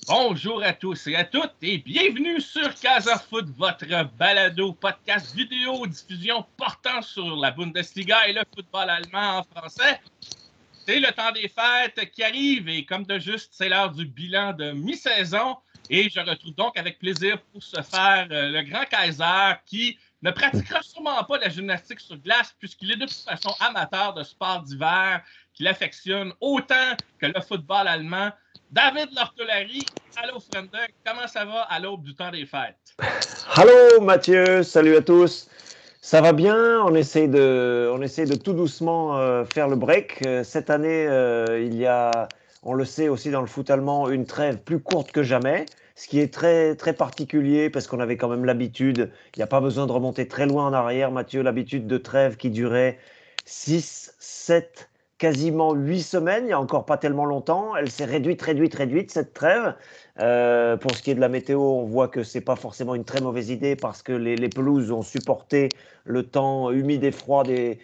Bonjour à tous et à toutes et bienvenue sur Casa Foot, votre balado podcast vidéo diffusion portant sur la Bundesliga et le football allemand en français. C'est le temps des fêtes qui arrive et comme de juste, c'est l'heure du bilan de mi-saison et je retrouve donc avec plaisir pour se faire le grand Kaiser qui ne pratiquera sûrement pas la gymnastique sur glace puisqu'il est de toute façon amateur de sport d'hiver, qu'il affectionne autant que le football allemand. David Lortolari, allô Frenda, comment ça va à l'aube du temps des fêtes? Allô Mathieu, salut à tous. Ça va bien, on essaie de tout doucement faire le break. Cette année, il y a, on le sait aussi dans le foot allemand, une trêve plus courte que jamais, ce qui est très, très particulier parce qu'on avait quand même l'habitude, il n'y a pas besoin de remonter très loin en arrière, Mathieu, l'habitude de trêve qui durait 6, 7, quasiment 8 semaines, il n'y a encore pas tellement longtemps. Elle s'est réduite, cette trêve. Pour ce qui est de la météo, on voit que c'est pas forcément une très mauvaise idée parce que les pelouses ont supporté le temps humide et froid des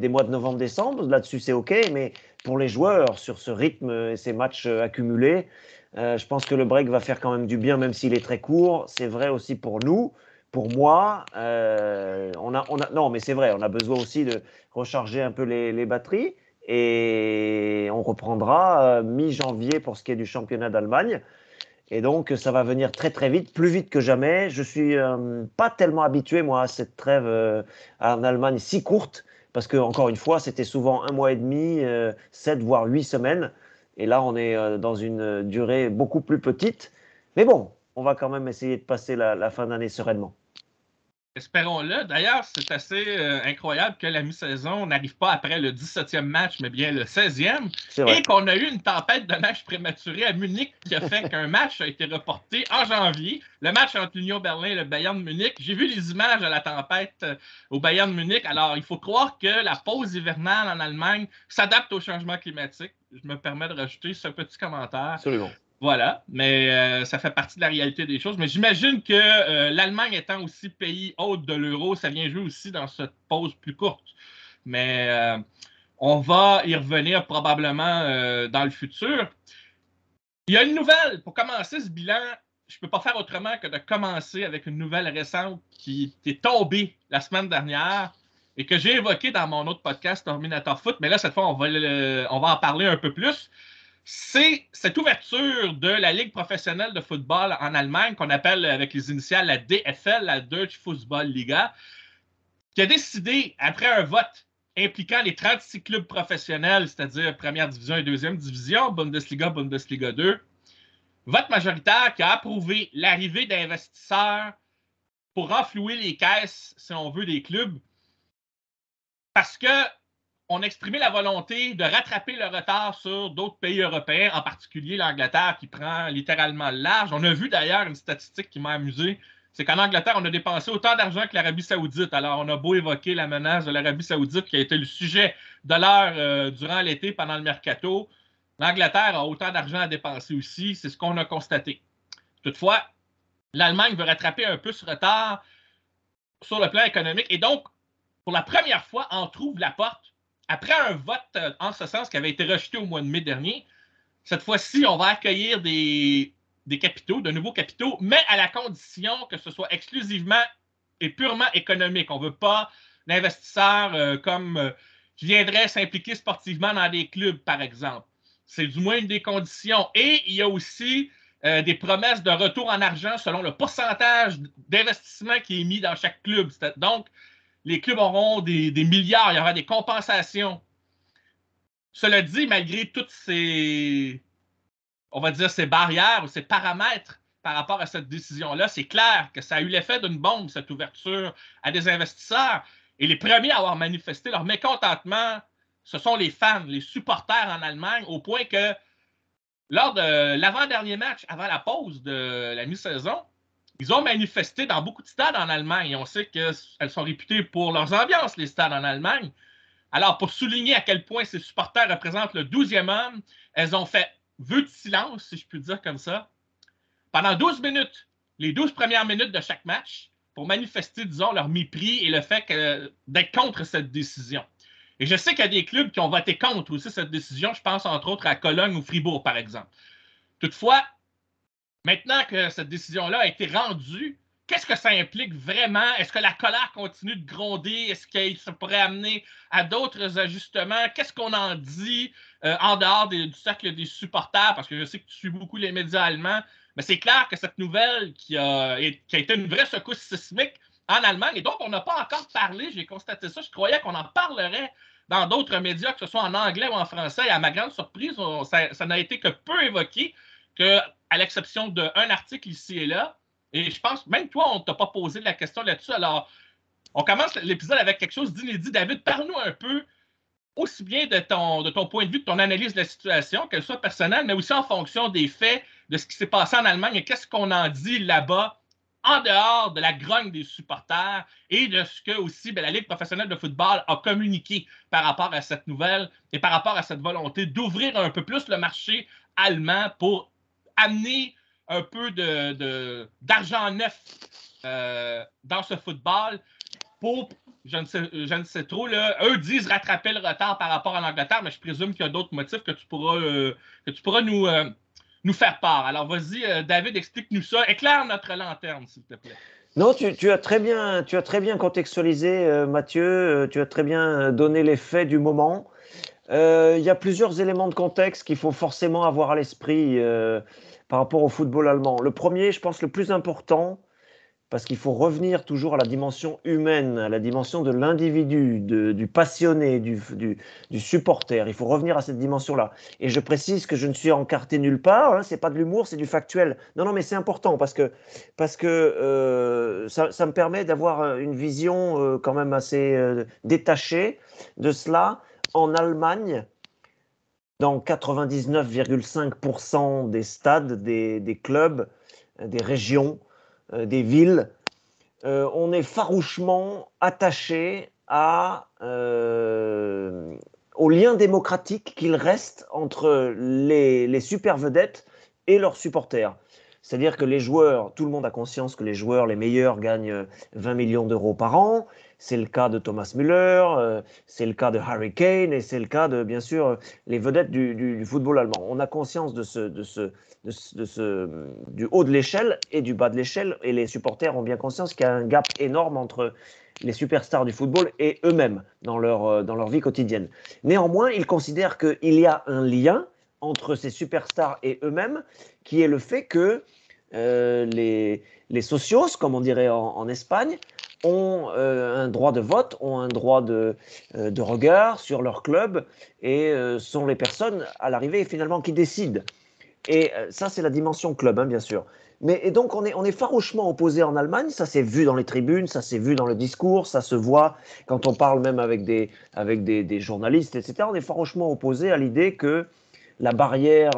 mois de novembre-décembre. Là-dessus, c'est OK, mais pour les joueurs, sur ce rythme et ces matchs accumulés, je pense que le break va faire quand même du bien, même s'il est très court. C'est vrai aussi pour nous. Pour moi, non, mais c'est vrai, on a besoin aussi de recharger un peu les batteries et on reprendra mi-janvier pour ce qui est du championnat d'Allemagne. Et donc, ça va venir très très vite, plus vite que jamais. Je suis pas tellement habitué, moi, à cette trêve en Allemagne si courte, parce que, encore une fois, c'était souvent 1 mois et demi, 7 voire 8 semaines. Et là, on est dans une durée beaucoup plus petite. Mais bon, on va quand même essayer de passer la fin d'année sereinement. Espérons-le. D'ailleurs, c'est assez incroyable que la mi-saison n'arrive pas après le 17e match, mais bien le 16e, C'est et vrai. qu'on a eu une tempête de neige prématurée à Munich qui a fait qu'un match a été reporté en janvier. Le match entre l'Union Berlin et le Bayern de Munich. J'ai vu les images de la tempête au Bayern de Munich. Alors, il faut croire que la pause hivernale en Allemagne s'adapte au changement climatique. Je me permets de rajouter ce petit commentaire. Absolument. Voilà, mais ça fait partie de la réalité des choses. Mais j'imagine que l'Allemagne étant aussi pays hôte de l'euro, ça vient jouer aussi dans cette pause plus courte. Mais on va y revenir probablement dans le futur. Il y a une nouvelle pour commencer ce bilan. Je ne peux pas faire autrement que de commencer avec une nouvelle récente qui est tombée la semaine dernière et que j'ai évoquée dans mon autre podcast, Terminator Foot. Mais là, cette fois, on va en parler un peu plus. C'est cette ouverture de la Ligue professionnelle de football en Allemagne, qu'on appelle avec les initiales la DFL, la Deutsche Fußball Liga, qui a décidé, après un vote impliquant les 36 clubs professionnels, c'est-à-dire première division et deuxième division, Bundesliga, Bundesliga 2, vote majoritaire qui a approuvé l'arrivée d'investisseurs pour renflouer les caisses, si on veut, des clubs, parce que on a exprimé la volonté de rattraper le retard sur d'autres pays européens, en particulier l'Angleterre qui prend littéralement le large. On a vu d'ailleurs une statistique qui m'a amusé, c'est qu'en Angleterre, on a dépensé autant d'argent que l'Arabie Saoudite. Alors, on a beau évoquer la menace de l'Arabie Saoudite qui a été le sujet de l'heure durant l'été pendant le mercato, l'Angleterre a autant d'argent à dépenser aussi, c'est ce qu'on a constaté. Toutefois, l'Allemagne veut rattraper un peu ce retard sur le plan économique et donc, pour la première fois, on trouve la porte après un vote en ce sens qui avait été rejeté au mois de mai dernier. Cette fois-ci, on va accueillir des capitaux, de nouveaux capitaux, mais à la condition que ce soit exclusivement et purement économique. On ne veut pas d'investisseurs qui viendraient s'impliquer sportivement dans des clubs, par exemple. C'est du moins une des conditions. Et il y a aussi des promesses de retour en argent selon le pourcentage d'investissement qui est mis dans chaque club. Donc, les clubs auront des milliards, il y aura des compensations. Cela dit, malgré toutes ces, on va dire, ces barrières ou ces paramètres par rapport à cette décision-là, c'est clair que ça a eu l'effet d'une bombe, cette ouverture à des investisseurs. Et les premiers à avoir manifesté leur mécontentement, ce sont les fans, les supporters en Allemagne, au point que lors de l'avant-dernier match, avant la pause de la mi-saison, ils ont manifesté dans beaucoup de stades en Allemagne. Et on sait qu'elles sont réputées pour leurs ambiances, les stades en Allemagne. Alors, pour souligner à quel point ces supporters représentent le 12e homme, elles ont fait vœu de silence, si je puis dire comme ça, pendant 12 minutes, les 12 premières minutes de chaque match, pour manifester, disons, leur mépris et le fait d'être contre cette décision. Et je sais qu'il y a des clubs qui ont voté contre aussi cette décision. Je pense entre autres à Cologne ou Fribourg, par exemple. Toutefois, Maintenant que cette décision-là a été rendue, qu'est-ce que ça implique vraiment? Est-ce que la colère continue de gronder? Est-ce qu'il se pourrait amener à d'autres ajustements? Qu'est-ce qu'on en dit en dehors du cercle des supporters? Parce que je sais que tu suis beaucoup les médias allemands, mais c'est clair que cette nouvelle qui a été une vraie secousse sismique en Allemagne, et donc on n'a pas encore parlé, j'ai constaté ça, je croyais qu'on en parlerait dans d'autres médias, que ce soit en anglais ou en français, et à ma grande surprise, ça n'a été que peu évoqué, que, à l'exception d'un article ici et là, et je pense, même toi, on ne t'a pas posé la question là-dessus. Alors, on commence l'épisode avec quelque chose d'inédit. David, parle-nous un peu, aussi bien de ton point de vue, de ton analyse de la situation, qu'elle soit personnelle, mais aussi en fonction des faits, de ce qui s'est passé en Allemagne et qu'est-ce qu'on en dit là-bas, en dehors de la grogne des supporters et de ce que aussi la Ligue professionnelle de football a communiqué par rapport à cette nouvelle et par rapport à cette volonté d'ouvrir un peu plus le marché allemand pour amener un peu d'argent neuf dans ce football pour, je ne sais trop, là, eux disent rattraper le retard par rapport à l'Angleterre, mais je présume qu'il y a d'autres motifs que tu pourras nous faire part. Alors vas-y, David, explique-nous ça. Éclaire notre lanterne, s'il te plaît. Non, tu as très bien contextualisé, Mathieu. Tu as très bien donné les faits du moment. Il y a plusieurs éléments de contexte qu'il faut forcément avoir à l'esprit par rapport au football allemand. Le premier, je pense le plus important, parce qu'il faut revenir toujours à la dimension humaine, à la dimension de l'individu, du passionné, du supporter. Il faut revenir à cette dimension-là. Et je précise que je ne suis encarté nulle part, hein, c'est pas de l'humour, c'est du factuel. Non, non, mais c'est important parce que ça me permet d'avoir une vision quand même assez détachée de cela. En Allemagne, dans 99,5% des stades, des clubs, des régions, des villes, on est farouchement attaché au lien démocratique qu'il reste entre les super vedettes et leurs supporters. C'est-à-dire que les joueurs, tout le monde a conscience que les joueurs, les meilleurs, gagnent 20 millions d'euros par an. C'est le cas de Thomas Müller, c'est le cas de Harry Kane et c'est le cas de, bien sûr, les vedettes du football allemand. On a conscience du haut de l'échelle et du bas de l'échelle, et les supporters ont bien conscience qu'il y a un gap énorme entre les superstars du football et eux-mêmes dans leur vie quotidienne. Néanmoins, ils considèrent qu'il y a un lien entre ces superstars et eux-mêmes, qui est le fait que les socios, comme on dirait en Espagne, ont un droit de vote, ont un droit de regard sur leur club et sont les personnes à l'arrivée finalement qui décident. Et ça, c'est la dimension club, hein, bien sûr. Et donc, on est farouchement opposés en Allemagne. Ça s'est vu dans les tribunes, ça s'est vu dans le discours, ça se voit quand on parle même avec des journalistes, etc. On est farouchement opposés à l'idée que la barrière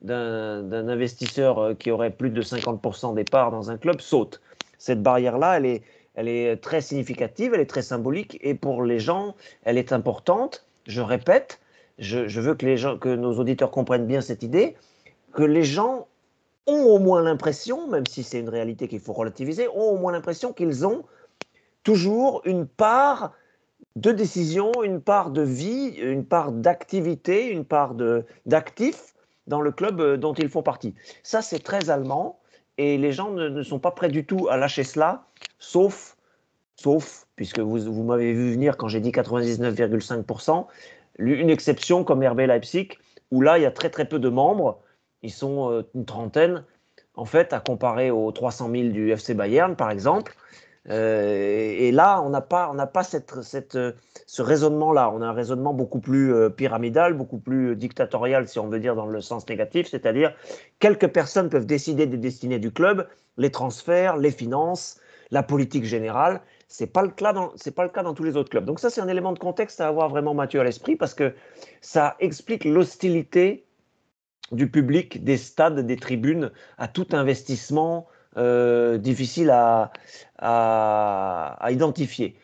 d'un investisseur qui aurait plus de 50% des parts dans un club saute. Cette barrière-là, elle est très significative, elle est très symbolique, et pour les gens, elle est importante. Je répète, je veux que nos auditeurs comprennent bien cette idée, que les gens ont au moins l'impression, même si c'est une réalité qu'il faut relativiser, ont au moins l'impression qu'ils ont toujours une part de décision, une part de vie, une part d'activité, une part d'actif dans le club dont ils font partie. Ça, c'est très allemand, et les gens ne sont pas prêts du tout à lâcher cela, sauf puisque vous m'avez vu venir quand j'ai dit 99,5%, une exception comme RB Leipzig, où là, il y a très très peu de membres. Ils sont une trentaine, en fait, à comparer aux 300 000 du FC Bayern, par exemple. Et là, on n'a pas ce raisonnement-là. On a un raisonnement beaucoup plus pyramidal, beaucoup plus dictatorial, si on veut dire dans le sens négatif, c'est-à-dire quelques personnes peuvent décider des destinées du club, les transferts, les finances, la politique générale. C'est pas le cas dans tous les autres clubs. Donc ça, c'est un élément de contexte à avoir vraiment, Mathieu, à l'esprit, parce que ça explique l'hostilité du public, des stades, des tribunes, à tout investissement difficile à identifier.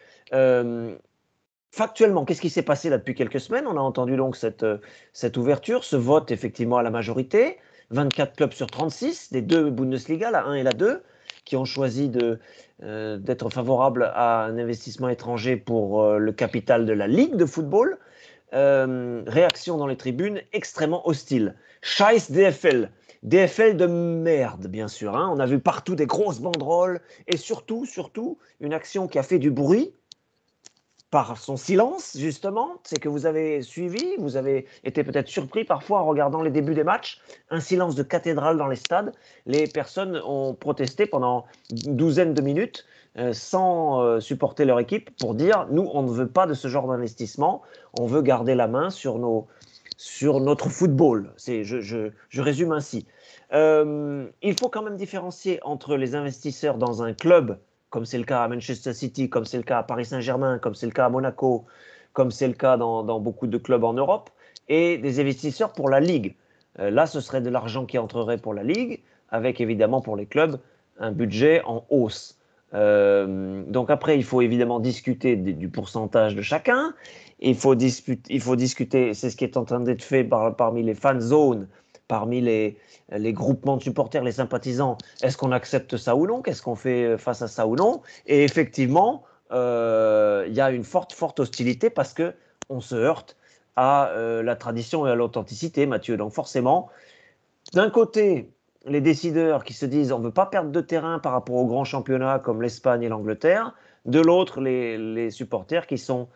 Factuellement, qu'est-ce qui s'est passé là depuis quelques semaines? On a entendu donc cette ouverture, ce vote effectivement à la majorité, 24 clubs sur 36, des deux Bundesliga, la 1 et la 2, qui ont choisi d'être favorables à un investissement étranger pour le capital de la Ligue de football. Réaction dans les tribunes extrêmement hostile. Scheiß DFL. DFL de merde, bien sûr. Hein. On a vu partout des grosses banderoles et surtout, une action qui a fait du bruit par son silence, justement. C'est que vous avez suivi, vous avez été peut-être surpris parfois en regardant les débuts des matchs. Un silence de cathédrale dans les stades. Les personnes ont protesté pendant une douzaine de minutes sans supporter leur équipe pour dire nous, on ne veut pas de ce genre d'investissement. On veut garder la main sur notre football. Je résume ainsi. Il faut quand même différencier entre les investisseurs dans un club, comme c'est le cas à Manchester City, comme c'est le cas à Paris Saint-Germain, comme c'est le cas à Monaco, comme c'est le cas dans beaucoup de clubs en Europe, et des investisseurs pour la Ligue. Là, ce serait de l'argent qui entrerait pour la Ligue, avec évidemment pour les clubs un budget en hausse. Donc après, il faut évidemment discuter du pourcentage de chacun. Il faut discuter, c'est ce qui est en train d'être fait parmi les fan zones, parmi les groupements de supporters, les sympathisants. Est-ce qu'on accepte ça ou non? Qu'est-ce qu'on fait face à ça ou non? Et effectivement, y a une forte hostilité parce qu'on se heurte à la tradition et à l'authenticité, Mathieu. Donc forcément, d'un côté, les décideurs qui se disent on ne veut pas perdre de terrain par rapport aux grands championnats comme l'Espagne et l'Angleterre, de l'autre, les supporters qui sont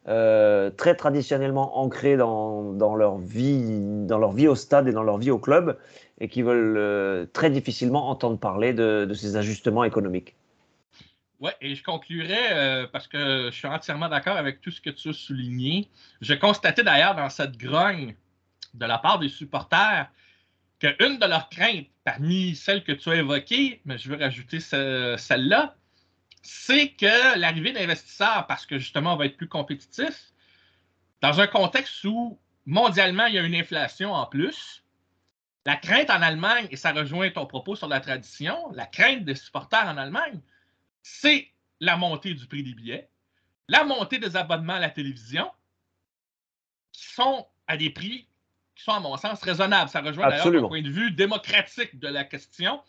très traditionnellement ancrés dans leur vie au stade et dans leur vie au club et qui veulent très difficilement entendre parler de ces ajustements économiques. Oui, et je conclurai parce que je suis entièrement d'accord avec tout ce que tu as souligné. J'ai constaté d'ailleurs dans cette grogne de la part des supporters qu'une de leurs craintes, parmi celles que tu as évoquées, mais je veux rajouter celle-là, c'est que l'arrivée d'investisseurs, parce que justement on va être plus compétitif, dans un contexte où mondialement il y a une inflation en plus, la crainte en Allemagne, et ça rejoint ton propos sur la tradition, la crainte des supporters en Allemagne, c'est la montée du prix des billets, la montée des abonnements à la télévision, qui sont à des prix qui sont, à mon sens, raisonnables. Ça rejoint d'ailleurs le point de vue démocratique de la question.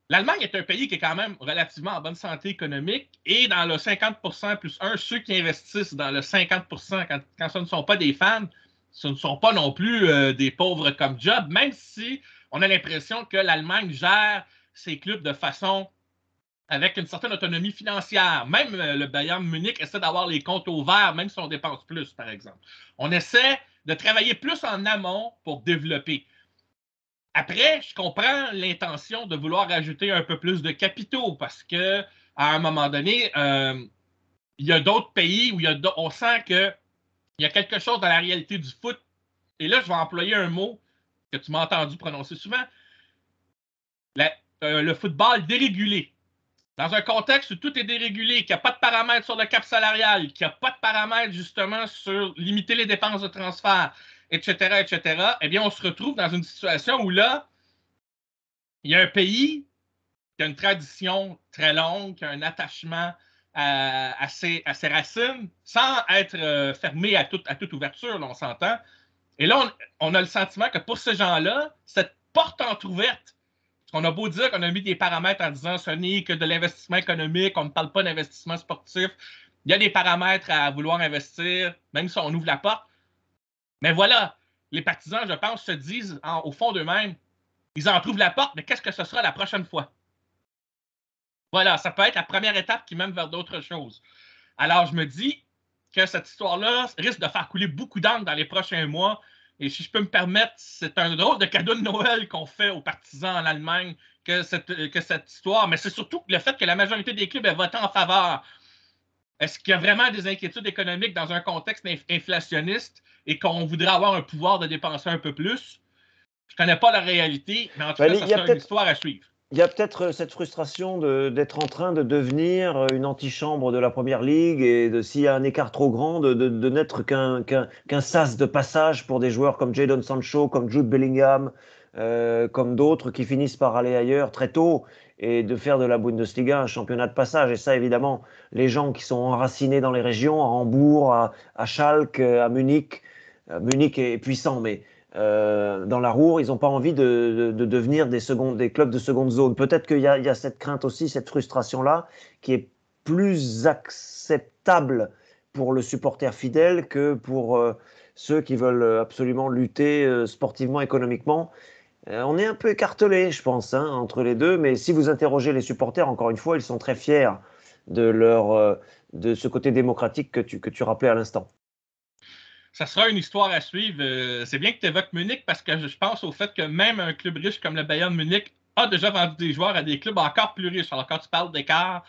L'Allemagne est un pays qui est quand même relativement en bonne santé économique et dans le 50% plus 1, ceux qui investissent dans le 50% quand ce ne sont pas des fans, ce ne sont pas non plus des pauvres comme job, même si on a l'impression que l'Allemagne gère ses clubs de façon avec une certaine autonomie financière. Même le Bayern Munich essaie d'avoir les comptes au vert, même si on dépense plus, par exemple. On essaie de travailler plus en amont pour développer. Après, je comprends l'intention de vouloir ajouter un peu plus de capitaux parce que à un moment donné, il y a d'autres pays où on sent qu'il y a quelque chose dans la réalité du foot. Et là, je vais employer un mot que tu m'as entendu prononcer souvent. Le football dérégulé. Dans un contexte où tout est dérégulé, qu'il n'y a pas de paramètres sur le cap salarial, qu'il n'y a pas de paramètres justement sur limiter les dépenses de transfert, etc., eh bien, on se retrouve dans une situation où là, il y a un pays qui a une tradition très longue, qui a un attachement à ses racines, sans être fermé à toute ouverture, là, on s'entend. Et là, on a le sentiment que pour ces gens-là, cette porte entrouverte, on a beau dire qu'on a mis des paramètres en disant ce n'est que de l'investissement économique, on ne parle pas d'investissement sportif. Il y a des paramètres à vouloir investir, même si on ouvre la porte. Mais voilà, les partisans, je pense, se disent au fond d'eux-mêmes, ils en trouvent la porte, mais qu'est-ce que ce sera la prochaine fois? Voilà, ça peut être la première étape qui mène vers d'autres choses. Alors, je me dis que cette histoire-là risque de faire couler beaucoup d'encre dans les prochains mois. Et si je peux me permettre, c'est un drôle de cadeau de Noël qu'on fait aux partisans en Allemagne que cette histoire. Mais c'est surtout le fait que la majorité des clubs aient voté en faveur. Est-ce qu'il y a vraiment des inquiétudes économiques dans un contexte inflationniste et qu'on voudrait avoir un pouvoir de dépenser un peu plus? Je ne connais pas la réalité, mais en tout cas, ça sera une histoire à suivre. Il y a peut-être cette frustration d'être en train de devenir une antichambre de la Première Ligue et s'il y a un écart trop grand, de n'être qu'un sas de passage pour des joueurs comme Jadon Sancho, comme Jude Bellingham, comme d'autres qui finissent par aller ailleurs très tôt et de faire de la Bundesliga un championnat de passage. Et ça, évidemment, les gens qui sont enracinés dans les régions, à Hambourg, à Schalke, à Munich, Munich est puissant, mais dans la Ruhr, ils n'ont pas envie de devenir des clubs de seconde zone. Peut-être qu'il y a cette crainte aussi, cette frustration-là, qui est plus acceptable pour le supporter fidèle que pour ceux qui veulent absolument lutter sportivement, économiquement. On est un peu écartelé, je pense, hein, entre les deux. Mais si vous interrogez les supporters, encore une fois, ils sont très fiers de ce côté démocratique que tu rappelais à l'instant. Ça sera une histoire à suivre. C'est bien que tu évoques Munich parce que je pense au fait que même un club riche comme le Bayern Munich a déjà vendu des joueurs à des clubs encore plus riches. Alors, quand tu parles d'écart,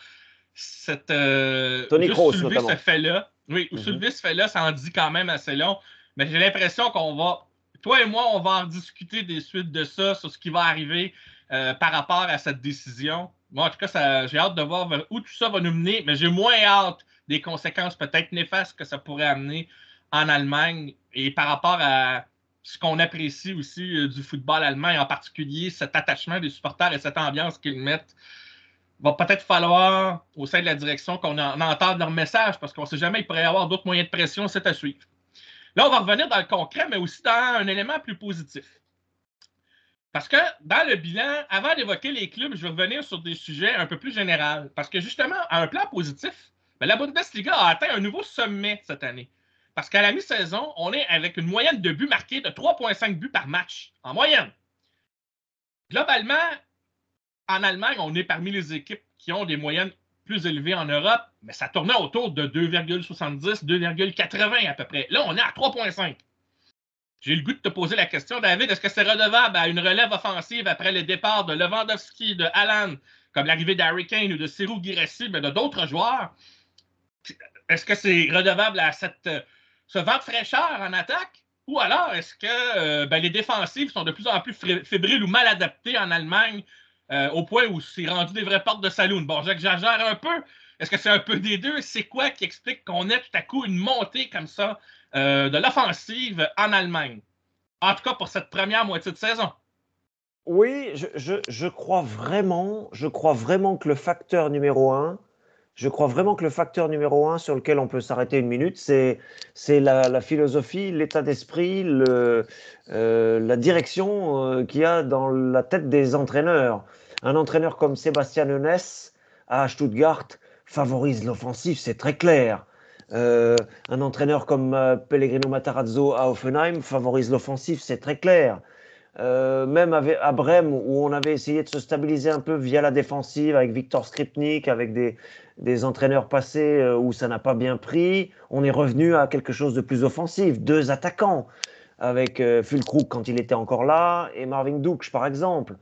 Tony juste Kroos, soulever ce notamment. fait-là, oui, ou Mhm. soulever ce fait-là, ça en dit quand même assez long. Mais j'ai l'impression toi et moi, on va en discuter des suites de ça, sur ce qui va arriver par rapport à cette décision. Moi, en tout cas, j'ai hâte de voir où tout ça va nous mener, mais j'ai moins hâte des conséquences peut-être néfastes que ça pourrait amener en Allemagne et par rapport à ce qu'on apprécie aussi du football allemand et en particulier cet attachement des supporters et cette ambiance qu'ils mettent. Va peut-être falloir, au sein de la direction, qu'on entende leur message parce qu'on ne sait jamais, il pourrait y avoir d'autres moyens de pression, c'est à suivre. Là, on va revenir dans le concret, mais aussi dans un élément plus positif. Parce que dans le bilan, avant d'évoquer les clubs, je vais revenir sur des sujets un peu plus généraux. Parce que justement, à un plan positif, la Bundesliga a atteint un nouveau sommet cette année. Parce qu'à la mi-saison, on est avec une moyenne de buts marqués de 3,5 buts par match, en moyenne. Globalement, en Allemagne, on est parmi les équipes qui ont des moyennes plus élevées en Europe, mais ça tournait autour de 2,70, 2,80 à peu près. Là, on est à 3,5. J'ai le goût de te poser la question, David, est-ce que c'est redevable à une relève offensive après le départ de Lewandowski, de Haaland, comme l'arrivée d'Harry Kane ou de Serhou Guirassy, mais de d'autres joueurs? Est-ce que c'est redevable à ce vent de fraîcheur en attaque? Ou alors est-ce que les défensives sont de plus en plus fébriles ou mal adaptées en Allemagne au point où c'est rendu des vraies portes de saloon? Bon, j'exagère un peu. Est-ce que c'est un peu des deux? C'est quoi qui explique qu'on ait tout à coup une montée comme ça de l'offensive en Allemagne? En tout cas, pour cette première moitié de saison. Oui, je crois vraiment que le facteur numéro un, je crois vraiment que le facteur numéro un sur lequel on peut s'arrêter une minute, c'est la philosophie, l'état d'esprit, la direction qu'il y a dans la tête des entraîneurs. Un entraîneur comme Sébastien Hoeneß à Stuttgart favorise l'offensive, c'est très clair. Un entraîneur comme Pellegrino Matarazzo à Hoffenheim favorise l'offensive, c'est très clair. Même à Brême, où on avait essayé de se stabiliser un peu via la défensive avec Viktor Skripnik, avec des entraîneurs passés où ça n'a pas bien pris, on est revenu à quelque chose de plus offensif. Deux attaquants, avec Füllkrug quand il était encore là, et Marvin Duksch par exemple.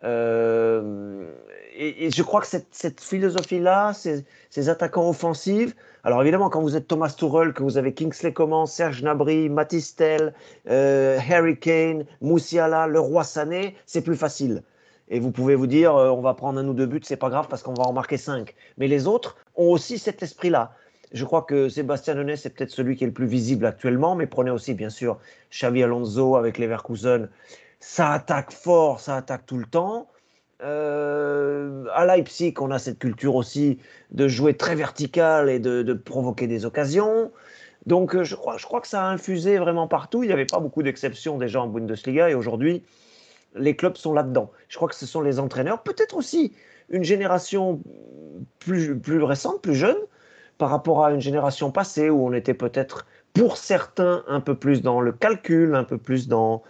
Euh, et je crois que cette philosophie-là, ces attaquants offensifs, alors évidemment, quand vous êtes Thomas Tuchel, que vous avez Kingsley Coman, Serge Gnabry, Mathys Tel, Harry Kane, Moussiala, Leroy Sané, c'est plus facile. Et vous pouvez vous dire, on va prendre un ou deux buts, c'est pas grave parce qu'on va en marquer 5. Mais les autres ont aussi cet esprit-là. Je crois que Sébastien Hoeneß est peut-être celui qui est le plus visible actuellement, mais prenez aussi bien sûr Xavi Alonso avec Leverkusen. Ça attaque fort, ça attaque tout le temps. À Leipzig, on a cette culture aussi de jouer très vertical et de provoquer des occasions. Donc je crois que ça a infusé vraiment partout. Il n'y avait pas beaucoup d'exceptions déjà en Bundesliga et aujourd'hui, les clubs sont là-dedans. Je crois que ce sont les entraîneurs, peut-être aussi une génération plus récente, plus jeune, par rapport à une génération passée où on était peut-être, pour certains, un peu plus dans le calcul, un peu plus dans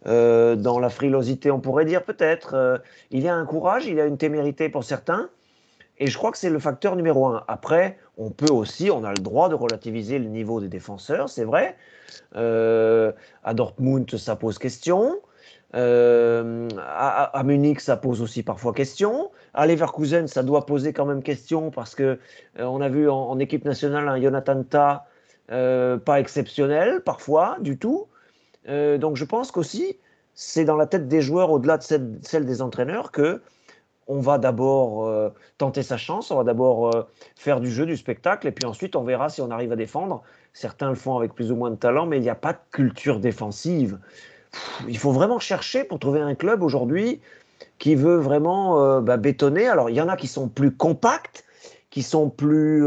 la frilosité, on pourrait dire peut-être. Il y a un courage, il y a une témérité pour certains, et je crois que c'est le facteur numéro un. Après, on peut aussi, on a le droit de relativiser le niveau des défenseurs, c'est vrai. À Dortmund, ça pose question. À Munich, ça pose aussi parfois question. À Leverkusen, ça doit poser quand même question parce que on a vu en équipe nationale un Jonathan Tah pas exceptionnel parfois du tout. Donc je pense qu'aussi, c'est dans la tête des joueurs, au-delà de celle des entraîneurs, que on va d'abord tenter sa chance, on va d'abord faire du jeu, du spectacle, et puis ensuite on verra si on arrive à défendre. Certains le font avec plus ou moins de talent, mais il n'y a pas de culture défensive. Il faut vraiment chercher pour trouver un club aujourd'hui qui veut vraiment bétonner. Alors il y en a qui sont plus compacts, qui sont plus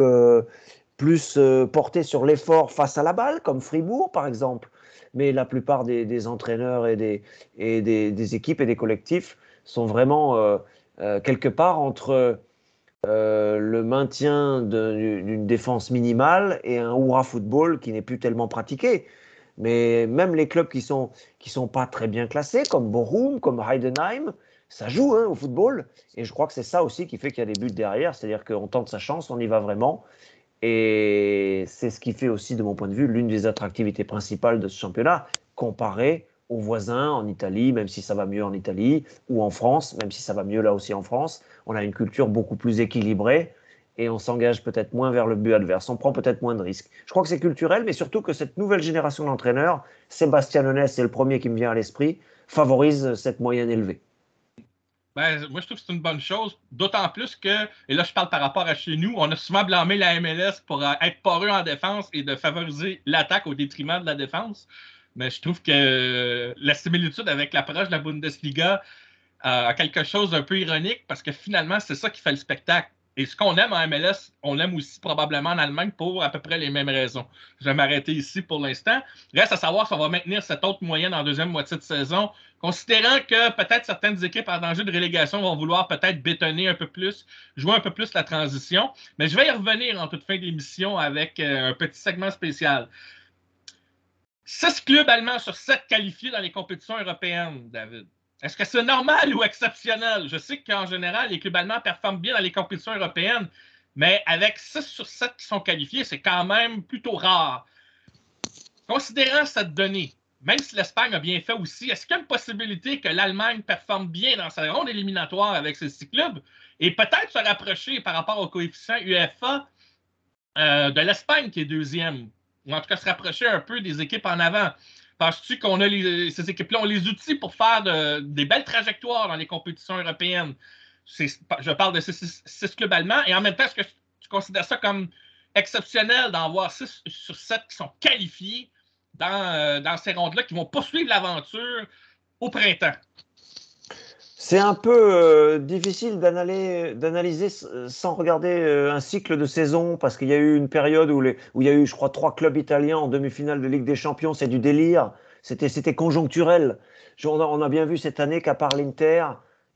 portés sur l'effort face à la balle, comme Fribourg par exemple. Mais la plupart des entraîneurs des équipes et des collectifs sont vraiment quelque part entre le maintien d'une défense minimale et un hurrah football qui n'est plus tellement pratiqué. Mais même les clubs qui sont pas très bien classés, comme Bochum, comme Heidenheim, ça joue au football. Et je crois que c'est ça aussi qui fait qu'il y a des buts derrière. C'est-à-dire qu'on tente sa chance, on y va vraiment. Et c'est ce qui fait aussi, de mon point de vue, l'une des attractivités principales de ce championnat, comparé aux voisins en Italie, même si ça va mieux en Italie, ou en France, même si ça va mieux là aussi en France. On a une culture beaucoup plus équilibrée et on s'engage peut-être moins vers le but adverse. On prend peut-être moins de risques. Je crois que c'est culturel, mais surtout que cette nouvelle génération d'entraîneurs, Sébastien Honès, c'est le premier qui me vient à l'esprit, favorise cette moyenne élevée. Ben, moi, je trouve que c'est une bonne chose, d'autant plus que, et là, je parle par rapport à chez nous, on a souvent blâmé la MLS pour être poreux en défense et de favoriser l'attaque au détriment de la défense. Mais je trouve que la similitude avec l'approche de la Bundesliga a quelque chose d'un peu ironique parce que finalement, c'est ça qui fait le spectacle. Et ce qu'on aime en MLS, on l'aime aussi probablement en Allemagne pour à peu près les mêmes raisons. Je vais m'arrêter ici pour l'instant. Reste à savoir si on va maintenir cette autre moyenne en deuxième moitié de saison, considérant que peut-être certaines équipes en danger de relégation vont vouloir peut-être bétonner un peu plus, jouer un peu plus la transition. Mais je vais y revenir en toute fin d'émission avec un petit segment spécial. 6 clubs allemands sur 7 qualifiés dans les compétitions européennes, David. Est-ce que c'est normal ou exceptionnel? Je sais qu'en général, les clubs allemands performent bien dans les compétitions européennes, mais avec 6 sur 7 qui sont qualifiés, c'est quand même plutôt rare. Considérant cette donnée, même si l'Espagne a bien fait aussi, est-ce qu'il y a une possibilité que l'Allemagne performe bien dans sa ronde éliminatoire avec ces 6 clubs et peut-être se rapprocher par rapport au coefficient UEFA de l'Espagne qui est deuxième, ou en tout cas se rapprocher un peu des équipes en avant? Penses-tu qu'on a ces équipes-là ont les outils pour faire des belles trajectoires dans les compétitions européennes? Je parle de six clubs allemands. Et en même temps, est-ce que tu considères ça comme exceptionnel d'en voir 6 sur 7 qui sont qualifiés dans ces rondes-là, qui vont poursuivre l'aventure au printemps? C'est un peu difficile d'analyser sans regarder un cycle de saison, parce qu'il y a eu une période où il y a eu, je crois, 3 clubs italiens en demi-finale de Ligue des Champions. C'est du délire. C'était conjoncturel. On a bien vu cette année qu'à part l'Inter,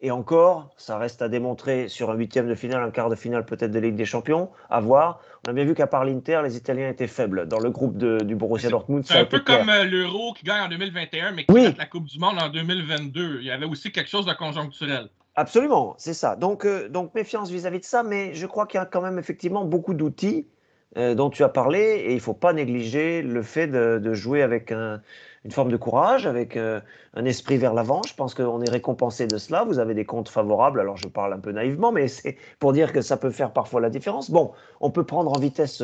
et encore, ça reste à démontrer sur un huitième de finale, un quart de finale peut-être de Ligue des Champions, à voir. On a bien vu qu'à part l'Inter, les Italiens étaient faibles. Dans le groupe du Borussia Dortmund, c'est ça a un été peu clair. comme l'Euro qui gagne en 2021, mais qui rate la Coupe du Monde en 2022. Il y avait aussi quelque chose de conjoncturel. Absolument, c'est ça. Donc méfiance vis-à-vis de ça, mais je crois qu'il y a quand même effectivement beaucoup d'outils dont tu as parlé, et il ne faut pas négliger le fait de jouer avec une forme de courage, avec un esprit vers l'avant. Je pense qu'on est récompensé de cela. Vous avez des comptes favorables, alors je parle un peu naïvement, mais c'est pour dire que ça peut faire parfois la différence. Bon, on peut prendre en vitesse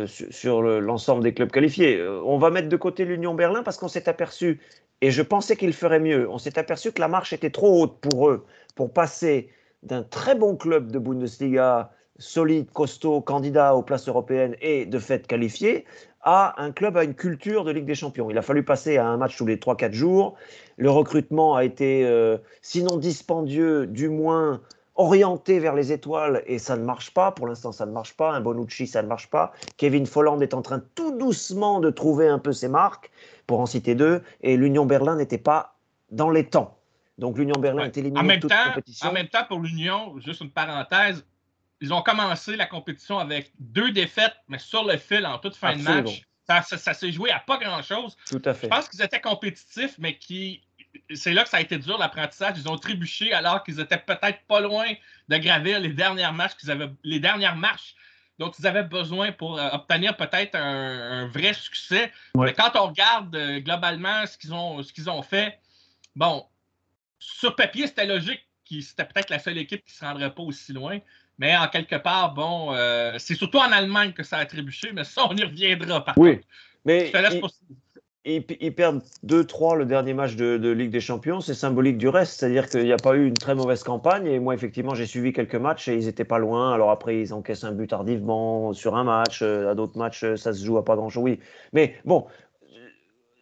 sur l'ensemble des clubs qualifiés. On va mettre de côté l'Union Berlin parce qu'on s'est aperçu, et je pensais qu'ils feraient mieux, on s'est aperçu que la marche était trop haute pour eux, pour passer d'un très bon club de Bundesliga, solide, costaud, candidat aux places européennes et de fait qualifié, à un club à une culture de Ligue des Champions. Il a fallu passer à un match tous les 3-4 jours. Le recrutement a été, sinon dispendieux, du moins orienté vers les étoiles, et ça ne marche pas. Pour l'instant, ça ne marche pas. Un Bonucci, ça ne marche pas. Kevin Folland est en train tout doucement de trouver un peu ses marques, pour en citer deux, et l'Union Berlin n'était pas dans les temps. Donc l'Union Berlin est éliminée de toute compétition. En même temps, pour l'Union, juste une parenthèse, ils ont commencé la compétition avec 2 défaites, mais sur le fil en toute fin Absolument. de match. Ça s'est joué à pas grand-chose. Tout à fait. Je pense qu'ils étaient compétitifs, mais c'est là que ça a été dur, l'apprentissage. Ils ont trébuché alors qu'ils étaient peut-être pas loin de gravir les dernières marches dont ils avaient besoin pour obtenir peut-être un vrai succès. Ouais. Mais quand on regarde globalement ce qu'ils ont fait, bon, sur papier, c'était logique que c'était peut-être la seule équipe qui ne se rendrait pas aussi loin. Mais en quelque part, bon, c'est surtout en Allemagne que ça a trébuché, mais ça, on y reviendra par contre. Mais ils perdent 2-3 le dernier match de Ligue des Champions, c'est symbolique du reste, c'est-à-dire qu'il n'y a pas eu une très mauvaise campagne, et moi, effectivement, j'ai suivi quelques matchs et ils n'étaient pas loin. Alors après, ils encaissent un but tardivement sur un match, à d'autres matchs, ça se joue à pas grand-chose, oui. Mais bon,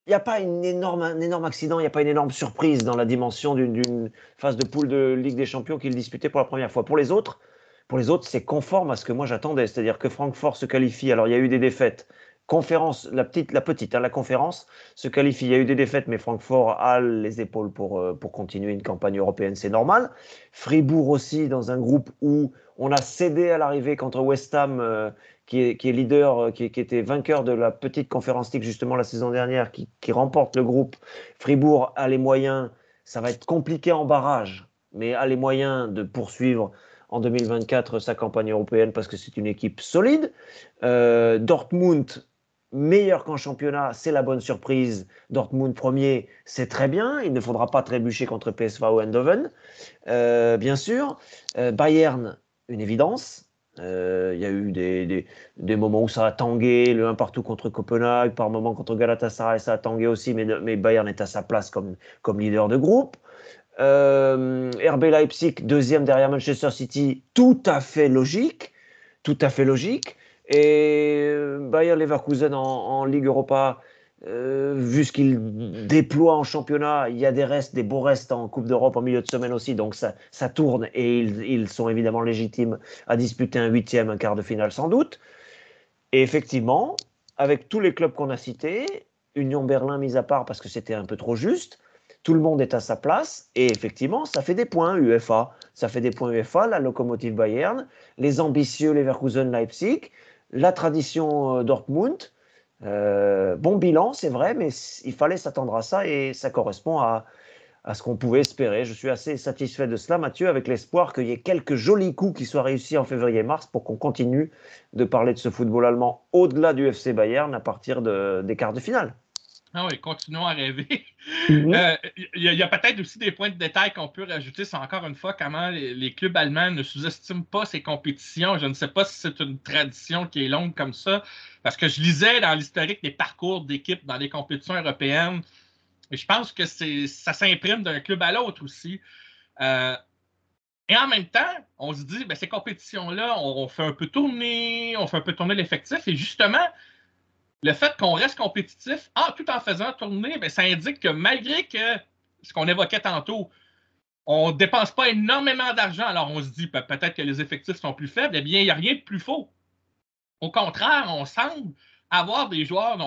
il n'y a pas un énorme accident, il n'y a pas une énorme surprise dans la dimension d'une phase de poule de Ligue des Champions qu'ils disputaient pour la première fois. Pour les autres, c'est conforme à ce que moi j'attendais, c'est-à-dire que Francfort se qualifie. Alors il y a eu des défaites. La conférence se qualifie. Il y a eu des défaites, mais Francfort a les épaules pour continuer une campagne européenne, c'est normal. Fribourg aussi, dans un groupe où on a cédé à l'arrivée contre West Ham, qui est leader, qui était vainqueur de la petite Conference League justement la saison dernière, qui remporte le groupe. Fribourg a les moyens, ça va être compliqué en barrage, mais a les moyens de poursuivre en 2024 sa campagne européenne parce que c'est une équipe solide. Dortmund, meilleur qu'en championnat, c'est la bonne surprise. Dortmund premier, c'est très bien. Il ne faudra pas trébucher contre PSV Eindhoven, bien sûr. Bayern, une évidence. Il y a eu des moments où ça a tangué, le 1 partout contre Copenhague, par moments contre Galatasaray, ça a tangué aussi, mais Bayern est à sa place comme leader de groupe. RB Leipzig, deuxième derrière Manchester City, tout à fait logique. Et Bayer Leverkusen en Ligue Europa, vu ce qu'il déploie en championnat, il y a des beaux restes en Coupe d'Europe en milieu de semaine aussi, donc ça tourne et ils sont évidemment légitimes à disputer un huitième, un quart de finale sans doute. Et effectivement, avec tous les clubs qu'on a cités, Union Berlin mis à part parce que c'était un peu trop juste, tout le monde est à sa place et effectivement, ça fait des points UEFA. Ça fait des points UEFA, la locomotive Bayern, les ambitieux Leverkusen Leipzig, la tradition Dortmund. Bon bilan, c'est vrai, mais il fallait s'attendre à ça et ça correspond à ce qu'on pouvait espérer. Je suis assez satisfait de cela, Mathieu, avec l'espoir qu'il y ait quelques jolis coups qui soient réussis en février-mars pour qu'on continue de parler de ce football allemand au-delà du FC Bayern à partir des quarts de finale. Ah oui, continuons à rêver. Il y a peut-être aussi des points de détail qu'on peut rajouter. C'est encore une fois comment les clubs allemands ne sous-estiment pas ces compétitions. Je ne sais pas si c'est une tradition qui est longue comme ça, parce que je lisais dans l'historique des parcours d'équipes dans les compétitions européennes, et je pense que ça s'imprime d'un club à l'autre aussi. Et en même temps, on se dit, ces compétitions-là, on fait un peu tourner l'effectif, et justement, le fait qu'on reste compétitif tout en faisant tourner, ça indique que malgré que ce qu'on évoquait tantôt, on ne dépense pas énormément d'argent, alors on se dit peut-être que les effectifs sont plus faibles, eh bien, il n'y a rien de plus faux. Au contraire, on semble avoir des joueurs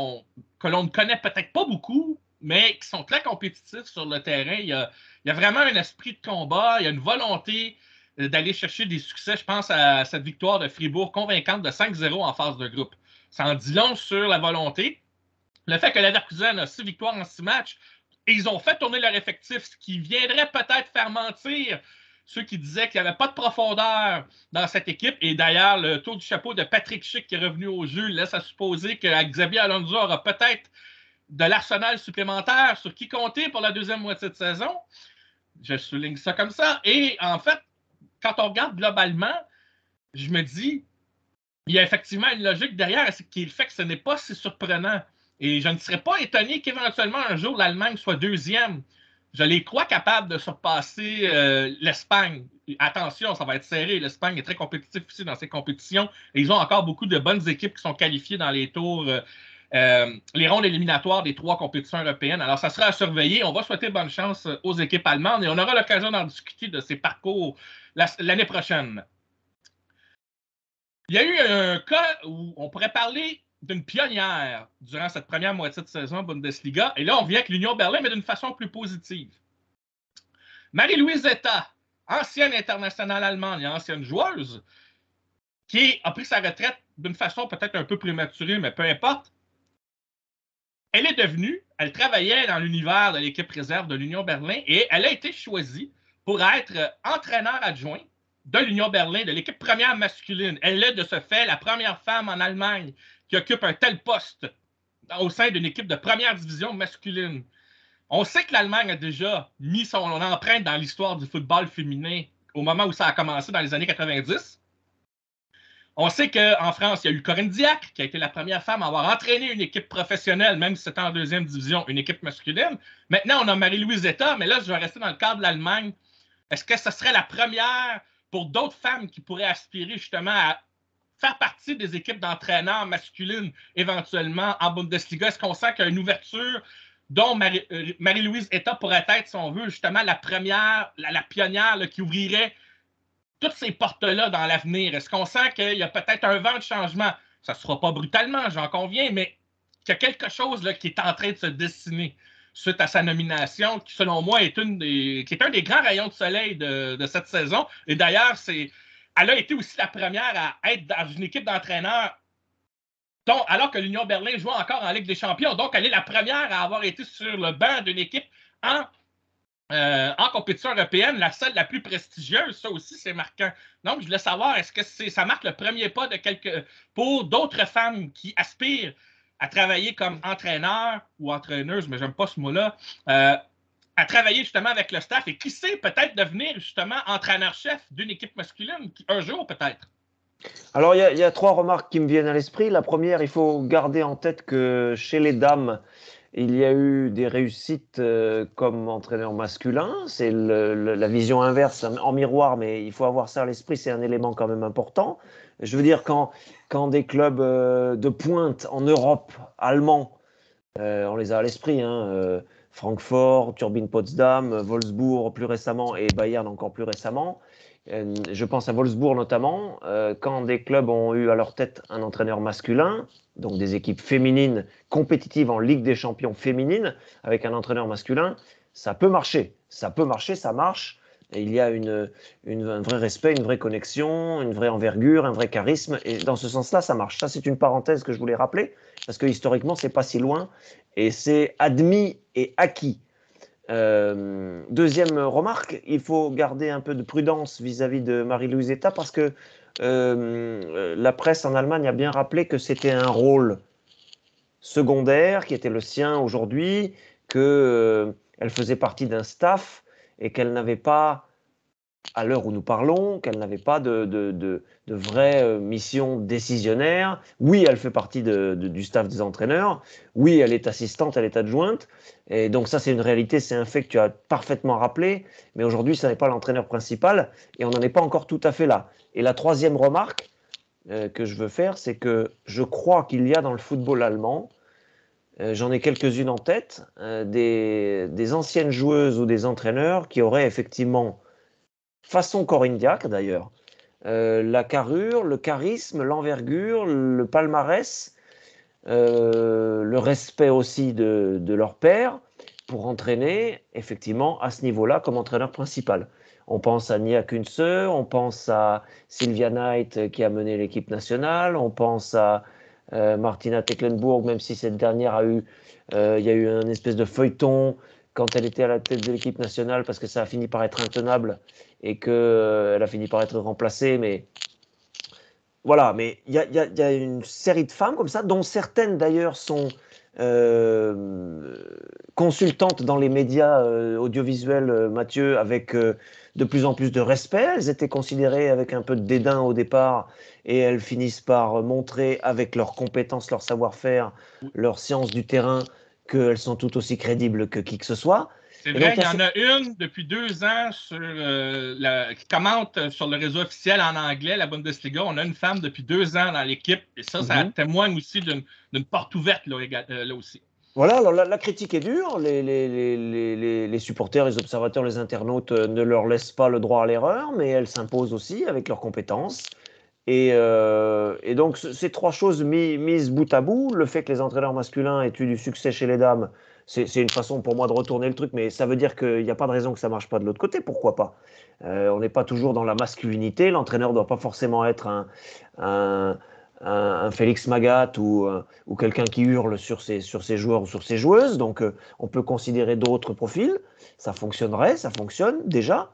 que l'on ne connaît peut-être pas beaucoup, mais qui sont très compétitifs sur le terrain. Il y a vraiment un esprit de combat, il y a une volonté d'aller chercher des succès. Je pense à cette victoire de Fribourg convaincante de 5-0 en phase de groupe. Ça en dit long sur la volonté. Le fait que Leverkusen a 6 victoires en 6 matchs, et ils ont fait tourner leur effectif, ce qui viendrait peut-être faire mentir ceux qui disaient qu'il n'y avait pas de profondeur dans cette équipe. Et d'ailleurs, le tour du chapeau de Patrick Schick qui est revenu au jeu laisse à supposer que Xabi Alonso aura peut-être de l'arsenal supplémentaire sur qui compter pour la deuxième moitié de saison. Je souligne ça comme ça. Et en fait, quand on regarde globalement, je me dis, il y a effectivement une logique derrière qui est le fait que ce n'est pas si surprenant. Et je ne serais pas étonné qu'éventuellement un jour l'Allemagne soit deuxième. Je les crois capables de surpasser l'Espagne. Attention, ça va être serré. L'Espagne est très compétitive aussi dans ses compétitions. Et ils ont encore beaucoup de bonnes équipes qui sont qualifiées dans les tours, les rondes éliminatoires des 3 compétitions européennes. Alors, ça sera à surveiller. On va souhaiter bonne chance aux équipes allemandes et on aura l'occasion d'en discuter de ces parcours l'année prochaine. Il y a eu un cas où on pourrait parler d'une pionnière durant cette première moitié de saison Bundesliga. Et là, on vient avec l'Union Berlin, mais d'une façon plus positive. Marie-Louise Zeta, ancienne internationale allemande et ancienne joueuse, qui a pris sa retraite d'une façon peut-être un peu prématurée, mais peu importe. Elle travaillait dans l'univers de l'équipe réserve de l'Union Berlin et elle a été choisie pour être entraîneur adjoint de l'Union Berlin, de l'équipe première masculine. Elle est de ce fait la première femme en Allemagne qui occupe un tel poste au sein d'une équipe de première division masculine. On sait que l'Allemagne a déjà mis son empreinte dans l'histoire du football féminin au moment où ça a commencé dans les années 90. On sait qu'en France, il y a eu Corinne Diacre, qui a été la première femme à avoir entraîné une équipe professionnelle, même si c'était en deuxième division, une équipe masculine. Maintenant, on a Marie-Louise Zeta, mais là, je vais rester dans le cadre de l'Allemagne. Est-ce que ce serait la première pour d'autres femmes qui pourraient aspirer justement à faire partie des équipes d'entraîneurs masculines éventuellement en Bundesliga? Est-ce qu'on sent qu'il y a une ouverture dont Marie-Louise Zeta pourrait être, si on veut, justement la première, la pionnière là, qui ouvrirait toutes ces portes-là dans l'avenir? Est-ce qu'on sent qu'il y a peut-être un vent de changement? Ça ne se fera pas brutalement, j'en conviens, mais qu'il y a quelque chose là, qui est en train de se dessiner suite à sa nomination, qui, selon moi, qui est un des grands rayons de soleil de cette saison. Et d'ailleurs, elle a été aussi la première à être dans une équipe d'entraîneurs alors que l'Union Berlin joue encore en Ligue des Champions. Donc, elle est la première à avoir été sur le banc d'une équipe en compétition européenne, la seule, la plus prestigieuse. Ça aussi, c'est marquant. Donc, je voulais savoir, est-ce que ça marque le premier pas pour d'autres femmes qui aspirent à travailler comme entraîneur ou entraîneuse, mais j'aime pas ce mot-là, à travailler justement avec le staff et qui sait peut-être devenir justement entraîneur-chef d'une équipe masculine, un jour peut-être. Alors, il y a 3 remarques qui me viennent à l'esprit. La première, il faut garder en tête que chez les dames, il y a eu des réussites comme entraîneur masculin. C'est la vision inverse en miroir, mais il faut avoir ça à l'esprit. C'est un élément quand même important. Je veux dire, quand des clubs de pointe en Europe, allemands, on les a à l'esprit, hein, Francfort, Turbine Potsdam, Wolfsburg plus récemment et Bayern encore plus récemment. Je pense à Wolfsburg notamment, quand des clubs ont eu à leur tête un entraîneur masculin, donc des équipes féminines compétitives en Ligue des Champions féminines, avec un entraîneur masculin, ça peut marcher. Ça peut marcher, ça marche. Et il y a un vrai respect, une vraie connexion, une vraie envergure, un vrai charisme. Et dans ce sens-là, ça marche. Ça, c'est une parenthèse que je voulais rappeler, parce que historiquement, c'est pas si loin. Et c'est admis et acquis. Deuxième remarque, il faut garder un peu de prudence vis-à-vis de Marie-Louise Eta parce que la presse en Allemagne a bien rappelé que c'était un rôle secondaire qui était le sien aujourd'hui, qu'elle faisait partie d'un staff et qu'elle n'avait pas, à l'heure où nous parlons, qu'elle n'avait pas de vraie mission décisionnaire. Oui, elle fait partie du staff des entraîneurs. Oui, elle est assistante, elle est adjointe. Et donc ça, c'est une réalité, c'est un fait que tu as parfaitement rappelé. Mais aujourd'hui, ça n'est pas l'entraîneur principal et on n'en est pas encore tout à fait là. Et la troisième remarque que je veux faire, c'est que je crois qu'il y a dans le football allemand, j'en ai quelques-unes en tête, des anciennes joueuses ou des entraîneurs qui auraient effectivement façon Corinne Diacre d'ailleurs, la carrure, le charisme, l'envergure, le palmarès, le respect aussi de leur père pour entraîner effectivement à ce niveau-là comme entraîneur principal. On pense à Nia Kunze, on pense à Sylvia Knight qui a mené l'équipe nationale, on pense à Martina Tecklenburg, même si cette dernière il y a eu un espèce de feuilleton quand elle était à la tête de l'équipe nationale parce que ça a fini par être intenable et qu'elle a fini par être remplacée. Mais voilà, mais il y a une série de femmes comme ça, dont certaines d'ailleurs sont consultantes dans les médias audiovisuels, Mathieu, avec de plus en plus de respect. Elles étaient considérées avec un peu de dédain au départ et elles finissent par montrer avec leurs compétences, leur savoir-faire, leur science du terrain qu'elles sont tout aussi crédibles que qui que ce soit. C'est vrai, il y en a une depuis 2 ans qui commente sur le réseau officiel en anglais, la Bundesliga. On a une femme depuis 2 ans dans l'équipe et ça témoigne aussi d'une porte ouverte là aussi. Voilà, alors la critique est dure. Les supporters, les observateurs, les internautes ne leur laissent pas le droit à l'erreur, mais elles s'imposent aussi avec leurs compétences. Et donc, ces 3 choses mises bout à bout, le fait que les entraîneurs masculins aient eu du succès chez les dames, c'est une façon pour moi de retourner le truc, mais ça veut dire qu'il n'y a pas de raison que ça ne marche pas de l'autre côté, pourquoi pas. On n'est pas toujours dans la masculinité, l'entraîneur ne doit pas forcément être un Félix Magath ou quelqu'un qui hurle sur ses joueurs ou sur ses joueuses, donc on peut considérer d'autres profils, ça fonctionnerait, ça fonctionne déjà.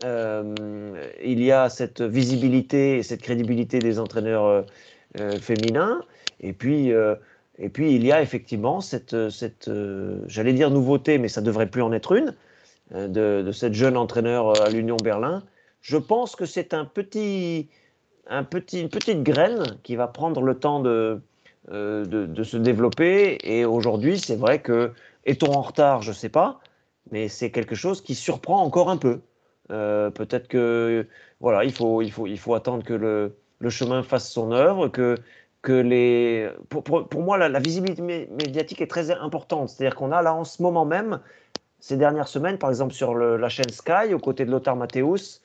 Il y a cette visibilité et cette crédibilité des entraîneurs féminins. Et puis il y a effectivement cette j'allais dire nouveauté, mais ça ne devrait plus en être une, de cette jeune entraîneur à l'Union Berlin. Je pense que c'est une petite graine qui va prendre le temps de se développer. Et aujourd'hui, c'est vrai que, est-on en retard? Je ne sais pas, mais c'est quelque chose qui surprend encore un peu. Peut-être que voilà, il faut attendre que le chemin fasse son œuvre, pour moi la visibilité médiatique est très importante. C'est-à-dire qu'on a là en ce moment même, ces dernières semaines, par exemple sur la chaîne Sky, aux côtés de Lothar Matthäus,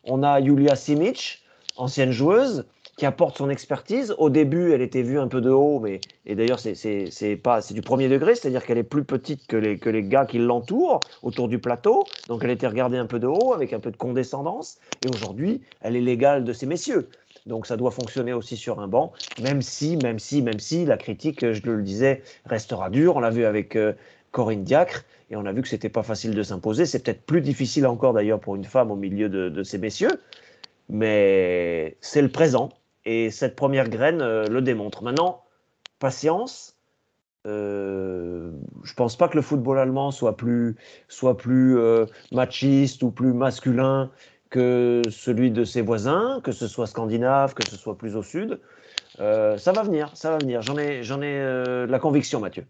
on a Julia Simic, ancienne joueuse, qui apporte son expertise. Au début, elle était vue un peu de haut, et d'ailleurs, c'est du premier degré, c'est-à-dire qu'elle est plus petite que les gars qui l'entourent autour du plateau. Donc, elle était regardée un peu de haut, avec un peu de condescendance. Et aujourd'hui, elle est l'égale de ces messieurs. Donc, ça doit fonctionner aussi sur un banc, même si la critique, je le disais, restera dure. On l'a vu avec Corinne Diacre, et on a vu que c'était pas facile de s'imposer. C'est peut-être plus difficile encore, d'ailleurs, pour une femme au milieu de ces messieurs. Mais c'est le présent. Et cette première graine le démontre. Maintenant, patience. Je pense pas que le football allemand soit plus machiste ou plus masculin que celui de ses voisins, que ce soit scandinave, que ce soit plus au sud. Ça va venir, ça va venir. J'en ai la conviction, Mathieu.